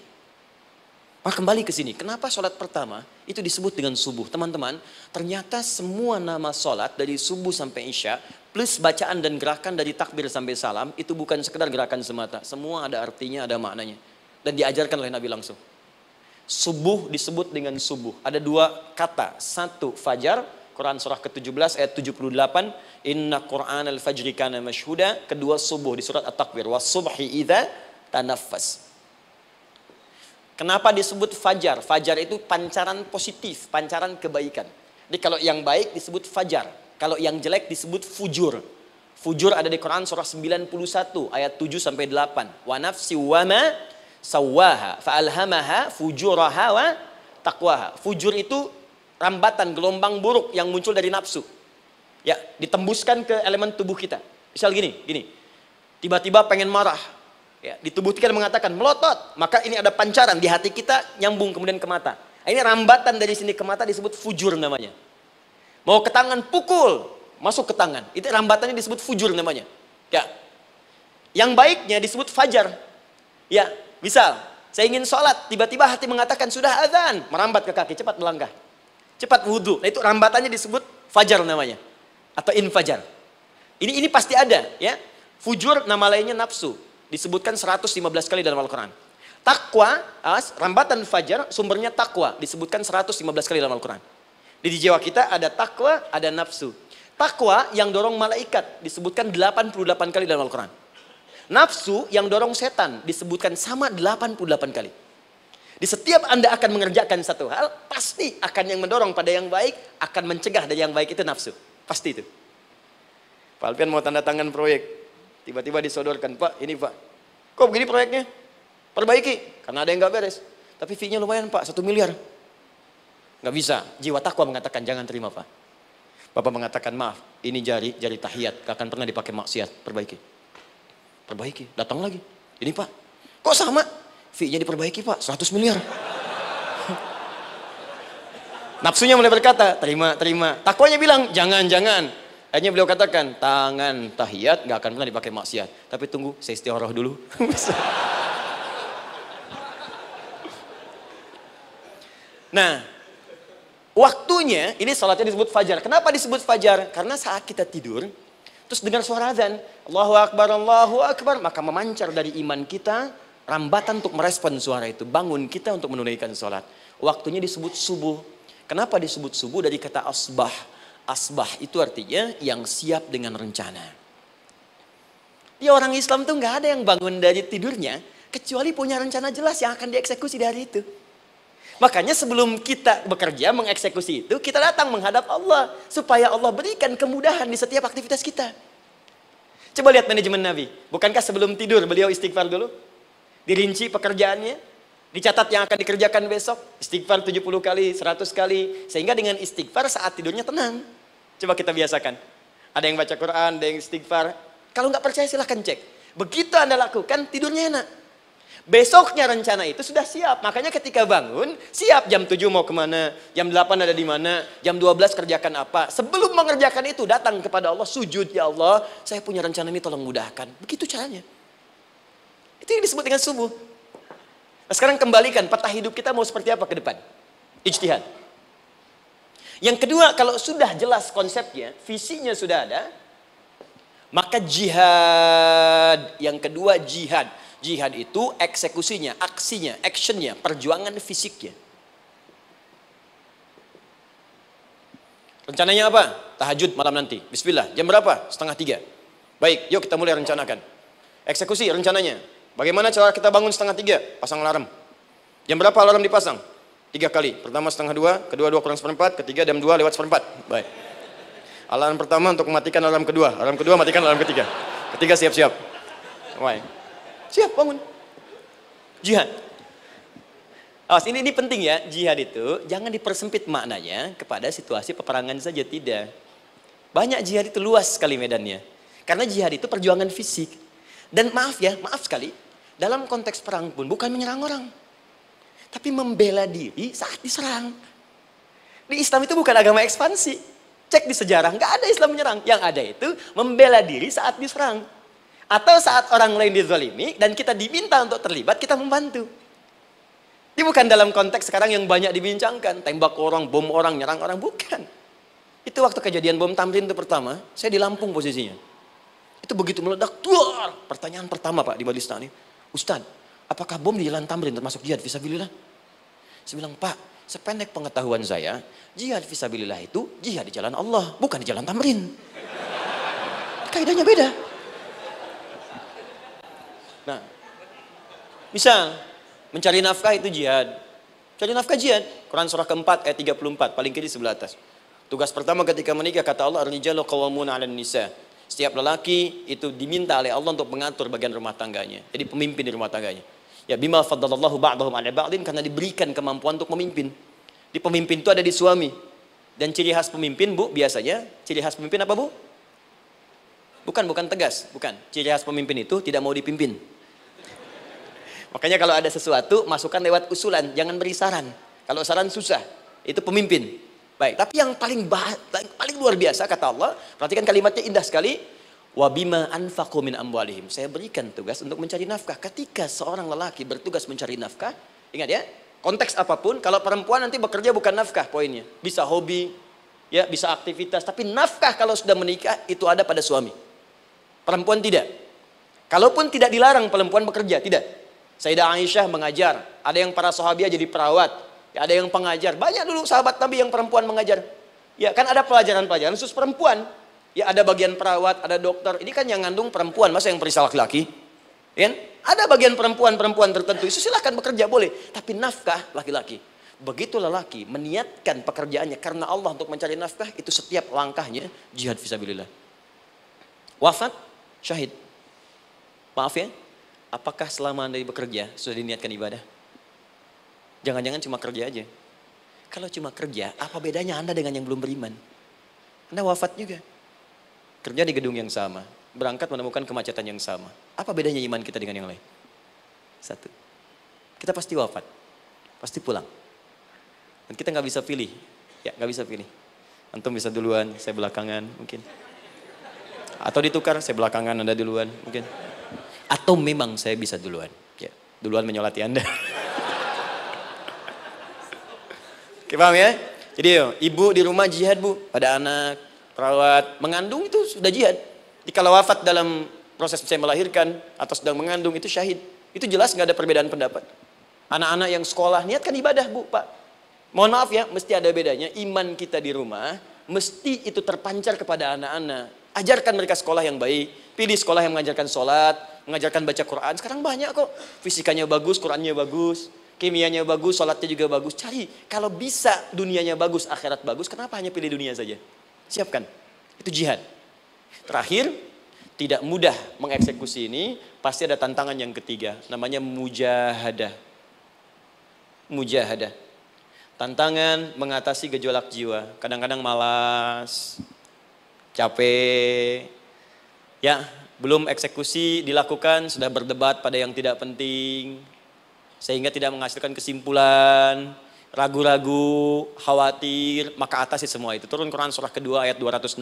Maka kembali ke sini. Kenapa sholat pertama itu disebut dengan subuh? Teman-teman, ternyata semua nama sholat dari subuh sampai isya, plus bacaan dan gerakan dari takbir sampai salam, itu bukan sekedar gerakan semata. Semua ada artinya, ada maknanya. Dan diajarkan oleh Nabi langsung. Subuh disebut dengan subuh. Ada 2 kata. 1, fajar. Quran surah ke-17 ayat 78. Inna Qur'an al-fajri kana mashhuda. Kedua, subuh di surat At-Takwir. Was-subhi idza tanaffas. Kenapa disebut fajar? Fajar itu pancaran positif, pancaran kebaikan. Jadi kalau yang baik disebut fajar. Kalau yang jelek disebut fujur. Fujur ada di Quran surah 91 ayat 7 sampai 8. Wa nafsi wa ma sawwaha fa'alhamaha fujuraha wa taqwaha. Fujur itu rambatan, gelombang buruk yang muncul dari nafsu. Ya, ditembuskan ke elemen tubuh kita. Misal gini. Tiba-tiba pengen marah. Ya, di tubuh kita mengatakan melotot, maka ini ada pancaran di hati kita nyambung kemudian ke mata. Ini rambatan dari sini ke mata disebut fujur namanya. Mau ke tangan pukul, masuk ke tangan. Itu rambatannya disebut fujur namanya. Ya. Yang baiknya disebut fajar. Ya, misal saya ingin sholat, tiba-tiba hati mengatakan sudah azan, merambat ke kaki, cepat melangkah. Cepat wudhu. Nah, itu rambatannya disebut fajar namanya. Atau infajar. Ini pasti ada, ya. Fujur nama lainnya nafsu. Disebutkan 115 kali dalam Al-Quran. Takwa, rambatan fajar, sumbernya takwa. Disebutkan 115 kali dalam Al-Quran. Di jiwa kita ada takwa, ada nafsu. Takwa yang dorong malaikat, disebutkan 88 kali dalam Al-Quran. Nafsu yang dorong setan, disebutkan sama 88 kali. Di setiap Anda akan mengerjakan satu hal, pasti akan yang mendorong pada yang baik, akan mencegah dari yang baik itu nafsu. Pasti itu. Pak Alfian mau tanda tangan proyek. Tiba-tiba disodorkan, Pak, ini Pak. Kok begini proyeknya? Perbaiki, karena ada yang nggak beres. Tapi fee-nya lumayan Pak, 1 miliar. Nggak bisa, jiwa takwa mengatakan jangan terima Pak. Bapak mengatakan maaf, ini jari tahiyat, gak akan pernah dipakai maksiat, perbaiki, datang lagi. Ini Pak, kok sama? Fee-nya diperbaiki Pak, 100 miliar. Nafsunya mulai berkata, terima. Takwanya bilang, jangan. Akhirnya beliau katakan, tangan tahiyat gak akan pernah dipakai maksiat. Tapi tunggu, saya istiqoroh dulu. Nah, waktunya, ini salatnya disebut fajar. Kenapa disebut fajar? Karena saat kita tidur, terus dengar suara azan, Allahu Akbar, maka memancar dari iman kita, rambatan untuk merespon suara itu. Bangun kita untuk menunaikan salat. Waktunya disebut subuh. Kenapa disebut subuh? Dari kata asbah. Asbah itu artinya yang siap dengan rencana. Ya, orang Islam tuh nggak ada yang bangun dari tidurnya kecuali punya rencana jelas yang akan dieksekusi di hari itu. Makanya sebelum kita bekerja mengeksekusi itu, kita datang menghadap Allah supaya Allah berikan kemudahan di setiap aktivitas kita. Coba lihat manajemen Nabi. Bukankah sebelum tidur beliau istighfar dulu? Dirinci pekerjaannya, dicatat yang akan dikerjakan besok, istighfar 70 kali, 100 kali. Sehingga dengan istighfar saat tidurnya tenang. Coba kita biasakan. Ada yang baca Quran, ada yang istighfar. Kalau nggak percaya silahkan cek. Begitu Anda lakukan, tidurnya enak. Besoknya rencana itu sudah siap. Makanya ketika bangun, siap jam 7 mau kemana, jam 8 ada di mana, jam 12 kerjakan apa. Sebelum mengerjakan itu, datang kepada Allah, sujud, ya Allah, saya punya rencana ini tolong mudahkan. Begitu caranya. Itu yang disebut dengan subuh. Nah, sekarang kembalikan peta hidup kita mau seperti apa ke depan. Ijtihad. Yang kedua, kalau sudah jelas konsepnya, visinya sudah ada, maka jihad. Yang kedua jihad. Jihad itu eksekusinya, aksinya, actionnya, perjuangan fisiknya. Rencananya apa? Tahajud malam nanti. Bismillah. Jam berapa? 2:30. Baik, yuk kita mulai rencanakan. Eksekusi rencananya. Bagaimana cara kita bangun 2:30? Pasang alarm. Jam berapa alarm dipasang? 3 kali. Pertama 1:30, kedua 2 kurang 1/4, ketiga jam 2 lewat 1/4. Baik. Alarm pertama untuk mematikan alarm kedua. Alarm kedua matikan alarm ketiga. Ketiga siap-siap. Baik. Siap bangun. Jihad. Awas, ini penting ya, jihad itu jangan dipersempit maknanya kepada situasi peperangan saja, tidak. Banyak jihad itu luas sekali medannya. Karena jihad itu perjuangan fisik. Dan maaf sekali, dalam konteks perang pun bukan menyerang orang. Tapi membela diri saat diserang. Di Islam itu bukan agama ekspansi. Cek di sejarah, nggak ada Islam menyerang. Yang ada itu membela diri saat diserang. Atau saat orang lain dizalimi dan kita diminta untuk terlibat, kita membantu. Ini bukan dalam konteks sekarang yang banyak dibincangkan. Tembak orang, bom orang, nyerang orang. Bukan. Itu waktu kejadian bom Tamrin itu pertama, saya di Lampung posisinya. Itu begitu meledak, tuar. Pertanyaan pertama Pak di Balistani, Ustadz, apakah bom di Jalan Tamrin termasuk jihad fisabilillah? Saya bilang, Pak, sependek pengetahuan saya, jihad fisabilillah itu jihad di jalan Allah, bukan di Jalan Tamrin. Kaidahnya beda. Nah, misal mencari nafkah itu jihad. Cari nafkah jihad. Quran surah keempat ayat 34, paling kiri sebelah atas. Tugas pertama ketika menikah kata Allah, ar-rijalu qawwamuna 'alan nisa. Setiap lelaki itu diminta oleh Allah untuk mengatur bagian rumah tangganya. Jadi pemimpin di rumah tangganya. Ya bima faddalallahu ba'dahum 'ala ba'din, karena diberikan kemampuan untuk memimpin. Di pemimpin itu ada di suami. Dan ciri khas pemimpin, Bu, biasanya ciri khas pemimpin apa, Bu? Bukan tegas, bukan. Ciri khas pemimpin itu tidak mau dipimpin. Makanya kalau ada sesuatu, masukkan lewat usulan, jangan beri saran. Kalau saran susah, itu pemimpin. Baik, tapi yang paling luar biasa kata Allah, perhatikan kalimatnya indah sekali. Wa bima anfaqu min amwalihim. Saya berikan tugas untuk mencari nafkah. Ketika seorang lelaki bertugas mencari nafkah, ingat ya, konteks apapun, kalau perempuan nanti bekerja bukan nafkah poinnya. Bisa hobi, ya, bisa aktivitas, tapi nafkah kalau sudah menikah itu ada pada suami. Perempuan tidak. Kalaupun tidak dilarang perempuan bekerja, tidak. Sayyidah Aisyah mengajar, ada yang para sahabiah jadi perawat, ya, ada yang pengajar. Banyak dulu sahabat Nabi yang perempuan mengajar. Ya, kan ada pelajaran-pelajaran khusus perempuan. Ya, ada bagian perawat, ada dokter. Ini kan yang ngandung perempuan, masa yang perisa laki-laki? Ya, ada bagian perempuan tertentu, itu silahkan bekerja boleh. Tapi nafkah laki-laki. Begitu lelaki meniatkan pekerjaannya karena Allah untuk mencari nafkah, itu setiap langkahnya jihad fisabilillah. Wafat, syahid. Maaf ya, apakah selama Anda bekerja sudah diniatkan ibadah? Jangan-jangan cuma kerja aja. Kalau cuma kerja, apa bedanya Anda dengan yang belum beriman? Anda wafat juga. Kerja di gedung yang sama, berangkat menemukan kemacetan yang sama. Apa bedanya iman kita dengan yang lain? Satu, kita pasti wafat, pasti pulang. Dan kita nggak bisa pilih, ya nggak bisa pilih. Antum bisa duluan, saya belakangan mungkin. Atau ditukar, saya belakangan, Anda duluan mungkin. Atau memang saya bisa duluan, ya duluan menyolati Anda. Oke, paham ya? Jadi ibu di rumah jihad, Bu, pada anak, perawat, mengandung itu sudah jihad. Jadi kalau wafat dalam proses saya melahirkan atau sedang mengandung itu syahid. Itu jelas nggak ada perbedaan pendapat. Anak-anak yang sekolah niatkan ibadah, Bu, Pak. Mohon maaf ya, mesti ada bedanya. Iman kita di rumah mesti itu terpancar kepada anak-anak. Ajarkan mereka sekolah yang baik. Pilih sekolah yang mengajarkan sholat, mengajarkan baca Quran. Sekarang banyak kok. Fisikanya bagus, Qurannya bagus, kimianya bagus, sholatnya juga bagus. Cari, kalau bisa dunianya bagus, akhirat bagus, kenapa hanya pilih dunia saja? Siapkan, itu jihad. Terakhir, tidak mudah mengeksekusi ini, pasti ada tantangan yang ketiga, namanya mujahadah. Mujahadah. Tantangan mengatasi gejolak jiwa. Kadang-kadang malas, capek, ya belum eksekusi dilakukan, sudah berdebat pada yang tidak penting, sehingga tidak menghasilkan kesimpulan. ragu-ragu, khawatir, maka atasi semua itu. Turun Quran surah kedua ayat 216.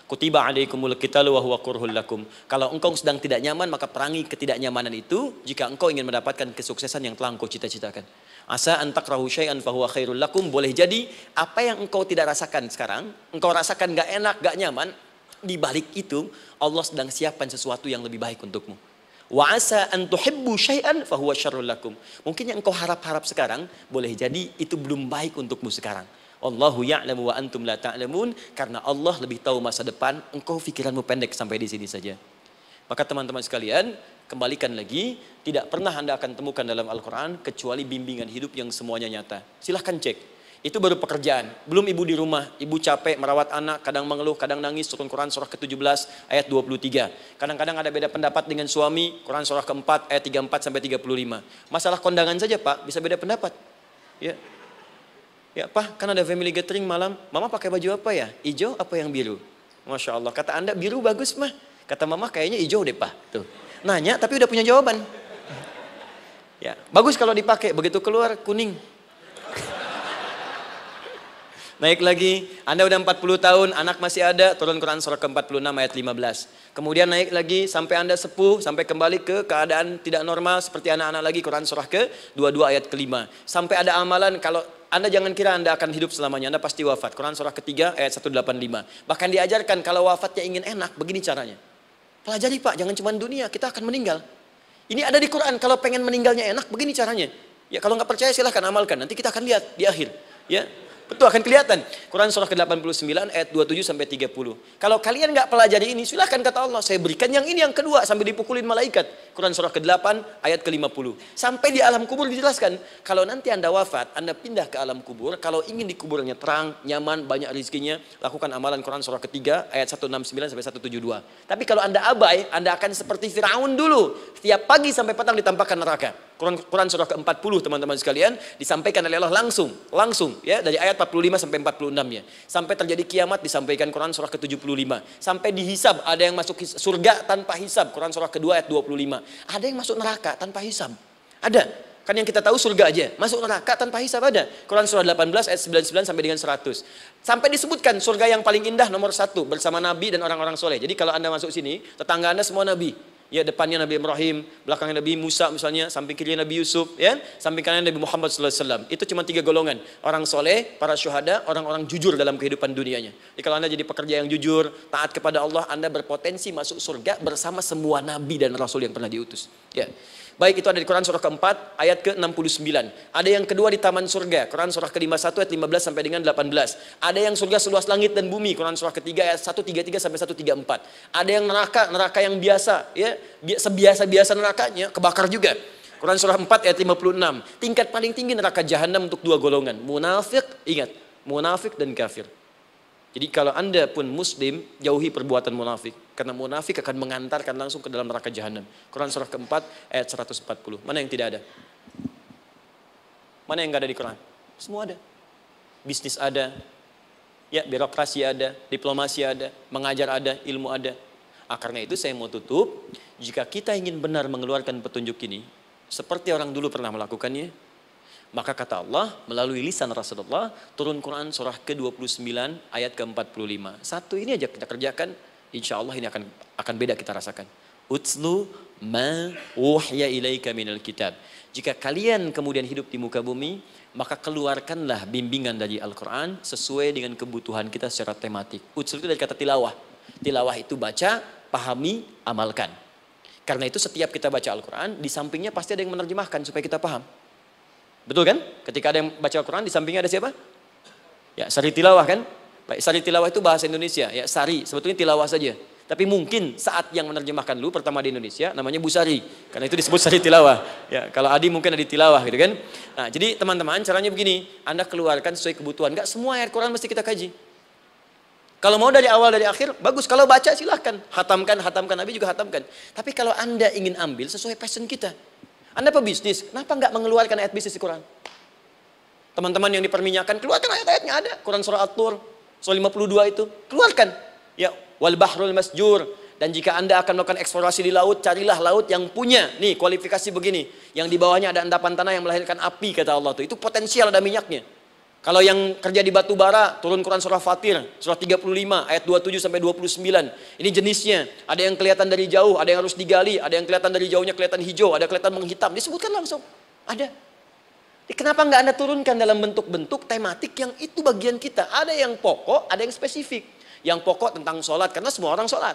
Kutiba alaikumul qitalu wa huwa kurhul lakum. Kalau engkau sedang tidak nyaman, maka perangi ketidaknyamanan itu jika engkau ingin mendapatkan kesuksesan yang telah engkau cita-citakan. Asa an takrahu syai'an fa huwa khairul lakum. Boleh jadi apa yang engkau tidak rasakan sekarang, engkau rasakan gak enak, gak nyaman, di balik itu Allah sedang siapkan sesuatu yang lebih baik untukmu. Wa asa an tuhibbu syai'an fa huwa syarrul lakum. Mungkin yang engkau harap-harap sekarang boleh jadi itu belum baik untukmu sekarang. Allahu ya'lamu wa antum la ta'lamun, karena Allah lebih tahu masa depan, engkau pikiranmu pendek sampai di sini saja. Maka teman-teman sekalian, kembalikan lagi, tidak pernah Anda akan temukan dalam Al-Qur'an kecuali bimbingan hidup yang semuanya nyata. Silahkan cek. Itu baru pekerjaan. Belum ibu di rumah, ibu capek merawat anak, kadang mengeluh, kadang nangis. Turun Quran surah ke-17 ayat 23. Kadang-kadang ada beda pendapat dengan suami, Quran surah ke-4 ayat 34 sampai 35. Masalah kondangan saja, Pak, bisa beda pendapat. Ya. Ya, Pak, kan ada family gathering malam. Mama pakai baju apa ya? Hijau apa yang biru? Masya Allah, kata Anda biru bagus, mah. Kata Mama kayaknya hijau deh, Pak. Tuh. Nanya tapi udah punya jawaban. Ya, bagus kalau dipakai, begitu keluar kuning. Naik lagi, Anda udah 40 tahun, anak masih ada, turun Quran surah ke-46 ayat 15. Kemudian naik lagi sampai Anda sepuh, sampai kembali ke keadaan tidak normal seperti anak-anak lagi, Quran surah ke-22 ayat ke-5. Sampai ada amalan, kalau Anda jangan kira Anda akan hidup selamanya, Anda pasti wafat. Quran surah ke-3 ayat 185. Bahkan diajarkan kalau wafatnya ingin enak, begini caranya. Pelajari Pak, jangan cuma dunia, kita akan meninggal. Ini ada di Quran, kalau pengen meninggalnya enak, begini caranya. Ya kalau nggak percaya silahkan amalkan, nanti kita akan lihat di akhir. Ya. Betul, akan kelihatan. Quran surah ke-89 ayat 27 sampai 30. Kalau kalian nggak pelajari ini, silahkan kata Allah, saya berikan yang ini yang kedua sambil dipukulin malaikat. Quran surah ke-8 ayat ke-50. Sampai di alam kubur dijelaskan, kalau nanti Anda wafat, Anda pindah ke alam kubur, kalau ingin dikuburnya terang, nyaman, banyak rezekinya, lakukan amalan Quran surah ketiga ayat 169 sampai 172. Tapi kalau Anda abai, Anda akan seperti Firaun dulu. Setiap pagi sampai petang ditampakkan neraka. Quran surah ke-40 teman-teman sekalian disampaikan oleh Allah langsung ya, dari ayat 45 sampai 46 ya. Sampai terjadi kiamat disampaikan Quran surah ke-75. Sampai dihisab, ada yang masuk surga tanpa hisab, Quran surah kedua ayat 25. Ada yang masuk neraka tanpa hisab. Ada. Kan yang kita tahu surga aja, masuk neraka tanpa hisab ada. Quran surah 18 ayat 99 sampai dengan 100. Sampai disebutkan surga yang paling indah nomor 1 bersama Nabi dan orang-orang soleh. Jadi kalau Anda masuk sini, tetangga Anda semua Nabi. Ya, depannya Nabi Ibrahim, belakangnya Nabi Musa misalnya, samping kirinya Nabi Yusuf, ya, samping kanannya Nabi Muhammad SAW. Itu cuma 3 golongan, orang soleh, para syuhada, orang-orang jujur dalam kehidupan dunianya. Jadi kalau Anda jadi pekerja yang jujur, taat kepada Allah, Anda berpotensi masuk surga bersama semua Nabi dan Rasul yang pernah diutus. Ya. Baik, itu ada di Quran surah keempat ayat ke-69. Ada yang kedua di taman surga, Quran surah ke-51 ayat 15 sampai dengan 18. Ada yang surga seluas langit dan bumi, Quran surah ketiga ayat 133 sampai 134. Ada yang neraka yang biasa, ya, sebiasa-biasa nerakanya kebakar juga. Quran surah 4 ayat 56. Tingkat paling tinggi neraka jahanam untuk 2 golongan, munafik, ingat, munafik dan kafir. Jadi kalau Anda pun muslim, jauhi perbuatan munafik. Karena munafik akan mengantarkan langsung ke dalam neraka jahanam. Quran surah keempat ayat 140. Mana yang tidak ada? Mana yang tidak ada di Quran? Semua ada. Bisnis ada, ya, birokrasi ada, diplomasi ada, mengajar ada, ilmu ada. Karena itu saya mau tutup, jika kita ingin benar mengeluarkan petunjuk ini, seperti orang dulu pernah melakukannya, maka kata Allah melalui lisan Rasulullah, turun Quran surah ke-29 ayat ke-45. Satu ini aja kita kerjakan, insya Allah ini akan beda kita rasakan. Utslu ma uhya ilaika minal kitab. Jika kalian kemudian hidup di muka bumi, maka keluarkanlah bimbingan dari Al-Quran sesuai dengan kebutuhan kita secara tematik. Utslu itu dari kata tilawah. Tilawah itu baca, pahami, amalkan. Karena itu setiap kita baca Al-Quran, di sampingnya pasti ada yang menerjemahkan supaya kita paham. Betul kan? Ketika ada yang baca Al-Quran, di sampingnya ada siapa? Ya, sari tilawah kan? Baik, sari tilawah itu bahasa Indonesia. Ya, sari, sebetulnya tilawah saja. Tapi mungkin saat yang menerjemahkan dulu pertama di Indonesia, namanya Bu Sari. Karena itu disebut sari tilawah. Ya, kalau Adi mungkin ada tilawah gitu kan? Nah, jadi teman-teman caranya begini. Anda keluarkan sesuai kebutuhan. Enggak semua ayat Quran mesti kita kaji. Kalau mau dari awal dari akhir, bagus. Kalau baca silahkan. Hatamkan, Nabi juga hatamkan. Tapi kalau Anda ingin ambil sesuai passion kita. Anda pebisnis, kenapa enggak mengeluarkan ayat bisnis di Quran? Teman-teman yang diperminyakan, keluarkan ayat-ayatnya ada. Quran surah At-Tur, surah 52 itu, keluarkan. Ya, wal bahrul masjur, Dan jika Anda akan melakukan eksplorasi di laut, carilah laut yang punya nih kualifikasi begini. Yang di bawahnya ada endapan tanah yang melahirkan api, kata Allah tuh. Itu potensial ada minyaknya. Kalau yang kerja di batu bara, turun Quran surah Fatir, surah 35 ayat 27 sampai 29. Ini jenisnya. Ada yang kelihatan dari jauh, ada yang harus digali, ada yang kelihatan dari jauhnya kelihatan hijau, ada kelihatan menghitam. Disebutkan langsung. Ada. Kenapa nggak Anda turunkan dalam bentuk-bentuk tematik yang itu bagian kita? Ada yang pokok, ada yang spesifik. Yang pokok tentang sholat, karena semua orang sholat.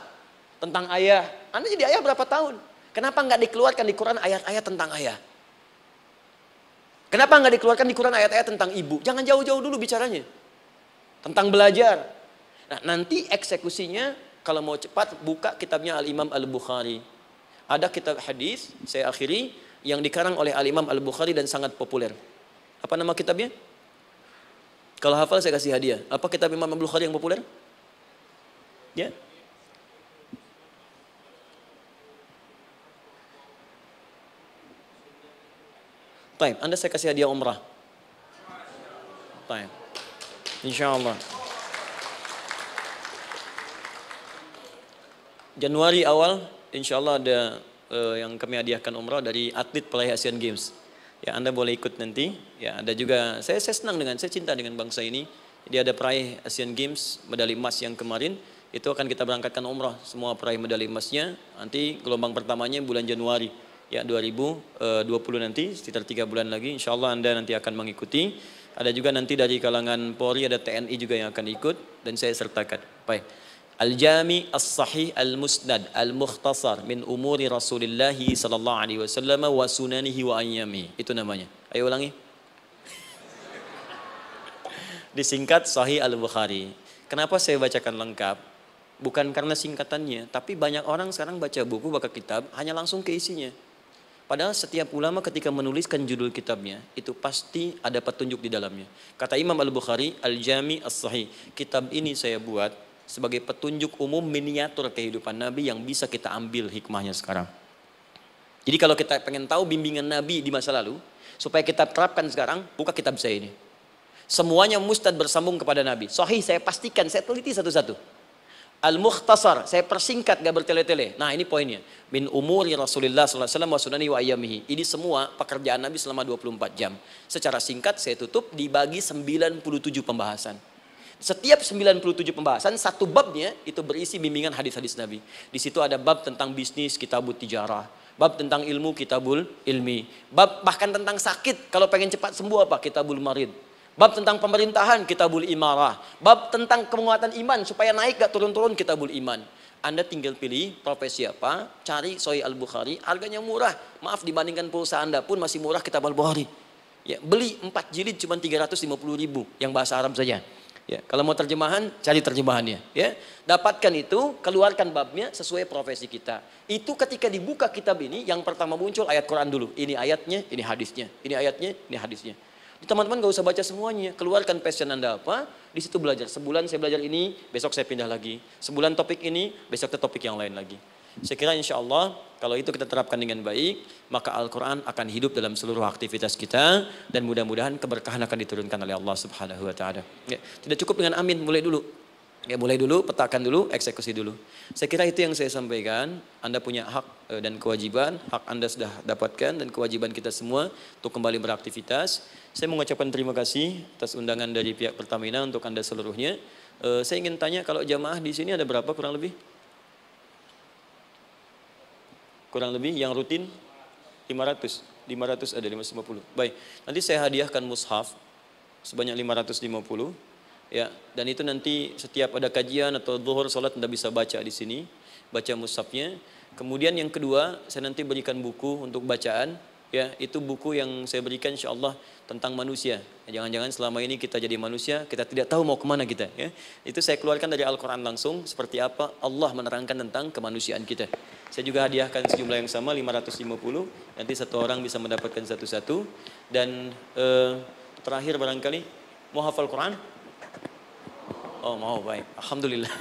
Tentang ayah. Anda jadi ayah berapa tahun? Kenapa nggak dikeluarkan di Quran ayat-ayat tentang ayah? Kenapa nggak dikeluarkan di Quran ayat-ayat tentang ibu? Jangan jauh-jauh dulu bicaranya. Tentang belajar. Nah, nanti eksekusinya kalau mau cepat buka kitabnya Al-Imam Al-Bukhari. Ada kitab hadis, saya akhiri, yang dikarang oleh Al-Imam Al-Bukhari dan sangat populer. Apa nama kitabnya? Kalau hafal saya kasih hadiah. Apa kitab Imam Al-Bukhari yang populer? Ya. Taib, Anda saya kasih hadiah umrah. Taib. Insyaallah. Januari awal, insyaallah ada yang kami hadiahkan umrah dari atlet peraih Asian Games. Ya, Anda boleh ikut nanti. Ya, ada juga saya senang saya cinta dengan bangsa ini. Jadi ada peraih Asian Games medali emas yang kemarin itu akan kita berangkatkan umrah semua peraih medali emasnya. Nanti gelombang pertamanya bulan Januari. Ya 2020 nanti sekitar 3 bulan lagi insyaallah Anda nanti akan mengikuti. Ada juga nanti dari kalangan Polri, ada TNI juga yang akan ikut dan saya sertakan. Baik. Al-Jami As-Sahih Al-Musnad Al-Mukhtasar min umuri Rasulillah sallallahu alaihi wasallam wa sunanihi wa ayyami. Itu namanya. Ayo ulangi. Disingkat Sahih Al-Bukhari. Kenapa saya bacakan lengkap? Bukan karena singkatannya, tapi banyak orang sekarang baca buku, baca kitab hanya langsung ke isinya. Padahal setiap ulama ketika menuliskan judul kitabnya, itu pasti ada petunjuk di dalamnya. Kata Imam Al-Bukhari, Al-Jami As-Sahih. Kitab ini saya buat sebagai petunjuk umum miniatur kehidupan Nabi yang bisa kita ambil hikmahnya sekarang. Jadi kalau kita pengen tahu bimbingan Nabi di masa lalu, supaya kita terapkan sekarang, buka kitab saya ini. Semuanya mustad bersambung kepada Nabi. Sahih saya pastikan, saya teliti satu-satu. Al-Mukhtasar, saya persingkat gak bertele-tele. Nah ini poinnya. Min umuri Rasulullah SAW wa sunani wa ayyamihi. Ini semua pekerjaan Nabi selama 24 jam. Secara singkat saya tutup dibagi 97 pembahasan. Setiap 97 pembahasan, satu babnya itu berisi bimbingan hadis-hadis Nabi. Di situ ada bab tentang bisnis, kitabut tijarah. Bab tentang ilmu, kitabul ilmi. Bab bahkan tentang sakit, kalau pengen cepat sembuh apa? Kitabul marid. Bab tentang pemerintahan, kitabul imarah. Bab tentang penguatan iman, supaya naik gak turun-turun, kitabul iman. Anda tinggal pilih profesi apa, cari Sahih Al-Bukhari, harganya murah. Maaf dibandingkan pulsa Anda pun masih murah kitab Al-Bukhari. Ya, beli 4 jilid cuma 350.000 yang bahasa Arab saja. Ya, kalau mau terjemahan, cari terjemahannya. Ya, dapatkan itu, keluarkan babnya sesuai profesi kita. Itu ketika dibuka kitab ini, yang pertama muncul ayat Quran dulu. Ini ayatnya, ini hadisnya. Ini ayatnya, ini hadisnya. Teman-teman gak usah baca semuanya, keluarkan passion Anda apa, di situ belajar. Sebulan saya belajar ini, besok saya pindah lagi. Sebulan topik ini, besok ke topik yang lain lagi. Saya kira insya Allah kalau itu kita terapkan dengan baik, maka Al-Quran akan hidup dalam seluruh aktivitas kita dan mudah-mudahan keberkahan akan diturunkan oleh Allah Subhanahu Wa Taala. Ya, tidak cukup dengan amin, mulai dulu. Ya, mulai dulu, petakan dulu, eksekusi dulu. Saya kira itu yang saya sampaikan. Anda punya hak dan kewajiban, hak Anda sudah dapatkan dan kewajiban kita semua untuk kembali beraktivitas. Saya mengucapkan terima kasih atas undangan dari pihak Pertamina untuk Anda seluruhnya. Saya ingin tanya kalau jamaah di sini ada berapa kurang lebih? Kurang lebih yang rutin 500 ada 550. Baik, nanti saya hadiahkan mushaf sebanyak 550. Ya, dan itu nanti setiap ada kajian atau zuhur salat Anda bisa baca di sini, baca mushafnya. Kemudian yang kedua, saya nanti berikan buku untuk bacaan. Ya, itu buku yang saya berikan insyaallah tentang manusia. Jangan-jangan selama ini kita jadi manusia, kita tidak tahu mau kemana kita. Ya. Itu saya keluarkan dari Al-Quran langsung, seperti apa Allah menerangkan tentang kemanusiaan kita. Saya juga hadiahkan sejumlah yang sama, 550. Nanti satu orang bisa mendapatkan satu-satu. Dan terakhir barangkali, mau hafal Quran? Oh mau, baik. Alhamdulillah.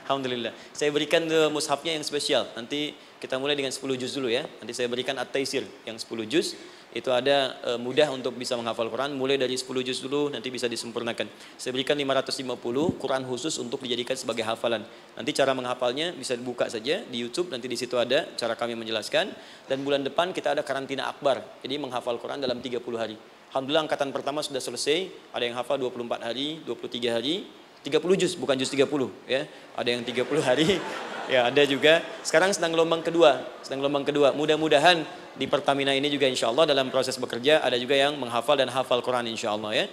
Alhamdulillah. Saya berikan mushafnya yang spesial. Nanti kita mulai dengan 10 juz dulu ya. Nanti saya berikan At-Taisir yang 10 juz. Itu ada mudah untuk bisa menghafal Quran. Mulai dari 10 juz dulu, nanti bisa disempurnakan. Saya berikan 550 Quran khusus untuk dijadikan sebagai hafalan. Nanti cara menghafalnya bisa dibuka saja di YouTube. Nanti di situ ada cara kami menjelaskan. Dan bulan depan kita ada karantina akbar. Jadi menghafal Quran dalam 30 hari. Alhamdulillah angkatan pertama sudah selesai. Ada yang hafal 24 hari, 23 hari. 30 juz, bukan juz 30 ya. Ada yang 30 hari. Ya, ada juga. Sekarang sedang gelombang kedua. Mudah-mudahan di Pertamina ini juga insya Allah dalam proses bekerja ada juga yang menghafal dan hafal Quran insya Allah ya.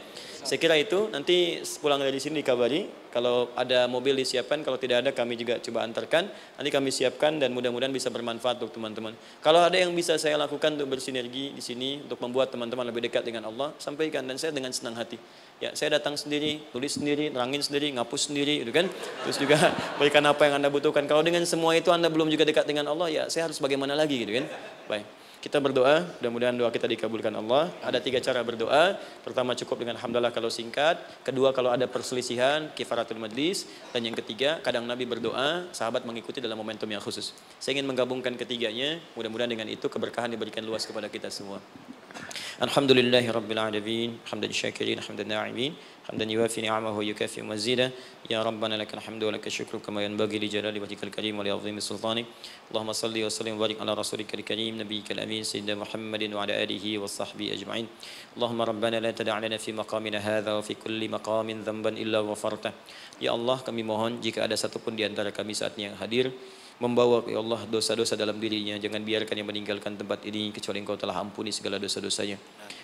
Saya kira itu, nanti pulang dari sini dikabari. Kalau ada mobil disiapkan, kalau tidak ada kami juga coba antarkan. Nanti kami siapkan dan mudah-mudahan bisa bermanfaat untuk teman-teman. Kalau ada yang bisa saya lakukan untuk bersinergi di sini, untuk membuat teman-teman lebih dekat dengan Allah, sampaikan. Dan saya dengan senang hati. Ya, saya datang sendiri, tulis sendiri, nerangin sendiri, ngapus sendiri, gitu kan. Terus juga berikan apa yang Anda butuhkan. Kalau dengan semua itu Anda belum juga dekat dengan Allah, ya saya harus bagaimana lagi, gitu kan. Baik. Kita berdoa, mudah-mudahan doa kita dikabulkan Allah. Ada 3 cara berdoa. Pertama cukup dengan hamdalah kalau singkat. Kedua kalau ada perselisihan, kifaratul majlis. Dan yang ketiga, kadang Nabi berdoa, sahabat mengikuti dalam momentum yang khusus. Saya ingin menggabungkan ketiganya. Mudah-mudahan dengan itu keberkahan diberikan luas kepada kita semua. Alhamdulillahi Rabbil Alamin. Hamdan syakirin, hamdan na'imin. حمدا يوافي نعمه ويكافئ مزيدا يا ربنا لك الحمد ولك الشكر كما ينبغي لجلال وجهك الكريم ولعظيم سلطانك اللهم صل وسلم وبارك على رسولك الكريم نبيك الامين سيدنا محمد وعلى اله وصحبه اجمعين اللهم ربنا لا تدع لنا في مقامنا هذا وفي كل مقام ذنبا الا غفرته ya Allah kami mohon jika ada satupun di antara kami saat ini yang hadir membawa ya Allah dosa-dosa dalam dirinya, jangan biarkan yang meninggalkan tempat ini kecuali Engkau telah ampuni segala dosa-dosanya.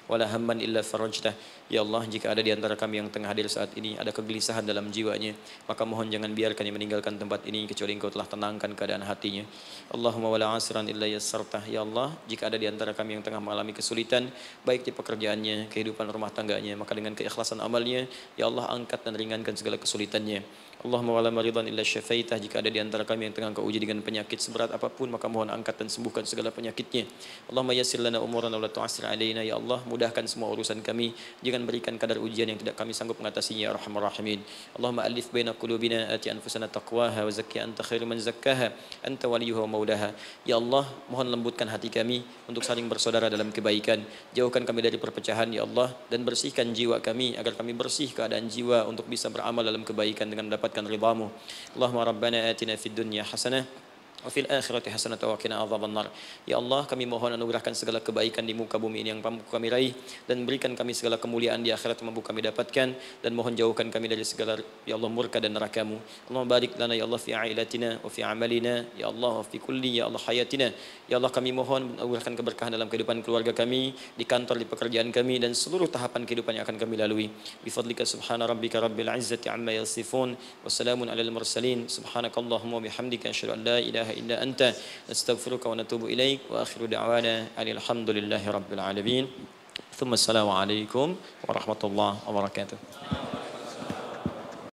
Wala hamman illa farajtah. Ya Allah, jika ada di antara kami yang tengah hadir saat ini ada kegelisahan dalam jiwanya, maka mohon jangan biarkan yang meninggalkan tempat ini kecuali Engkau telah tenangkan keadaan hatinya. Allahumma wala asran illa yassartah. Ya Allah, jika ada di antara kami yang tengah mengalami kesulitan baik di pekerjaannya, kehidupan rumah tangganya, maka dengan keikhlasan amalnya, ya Allah angkat dan ringankan segala kesulitannya. Allahumma wala maridan illa syafaitah. Jika ada di antara kami yang tengah Engkau uji dengan penyakit seberat apapun, maka mohon angkat dan sembuhkan segala penyakitnya. Allahumma yassir lana umurana wa la tu'assir alaina. Ya Allah, mudahkan semua urusan kami, jangan berikan kadar ujian yang tidak kami sanggup mengatasinya ya arhamar rahimin. Allahumma alif baina qulubina ati anfusana taqwaha wa zakki anta khairu man zakkaha anta waliyuha wa maulaha. Ya Allah, mohon lembutkan hati kami untuk saling bersaudara dalam kebaikan. Jauhkan kami dari perpecahan ya Allah, dan bersihkan jiwa kami agar kami bersih keadaan jiwa untuk bisa beramal dalam kebaikan dengan mendapatkan ridhamu. Allahumma rabbana atina fid dunya hasanah wa fil akhirati hasanatan wa qina adzabannar. Ya Allah, kami mohon anugerahkan segala kebaikan di muka bumi ini yang mampu kami raih, dan berikan kami segala kemuliaan di akhirat yang mampu kami dapatkan, dan mohon jauhkan kami dari segala ya Allah murka dan neraka-Mu. Allahumma barik lana ya Allah fi ailatina wa fi amalina ya Allah wa fi kulli ya Allah hayatina. Ya Allah, kami mohon anugerahkan keberkahan dalam kehidupan keluarga kami, di kantor, di pekerjaan kami, dan seluruh tahapan kehidupan yang akan kami lalui. Bi fadlika subhana rabbika rabbil izzati amma yasifun wa salamun alal mursalin. Subhanakallahumma wa bihamdika asyhadu an la ilaha illa anta nastaghfiruka wa natubu ilaik wa akhiru da'wana alhamdulillahi rabbil alamin. Thumma assalamu alaikum warahmatullahi wabarakatuh.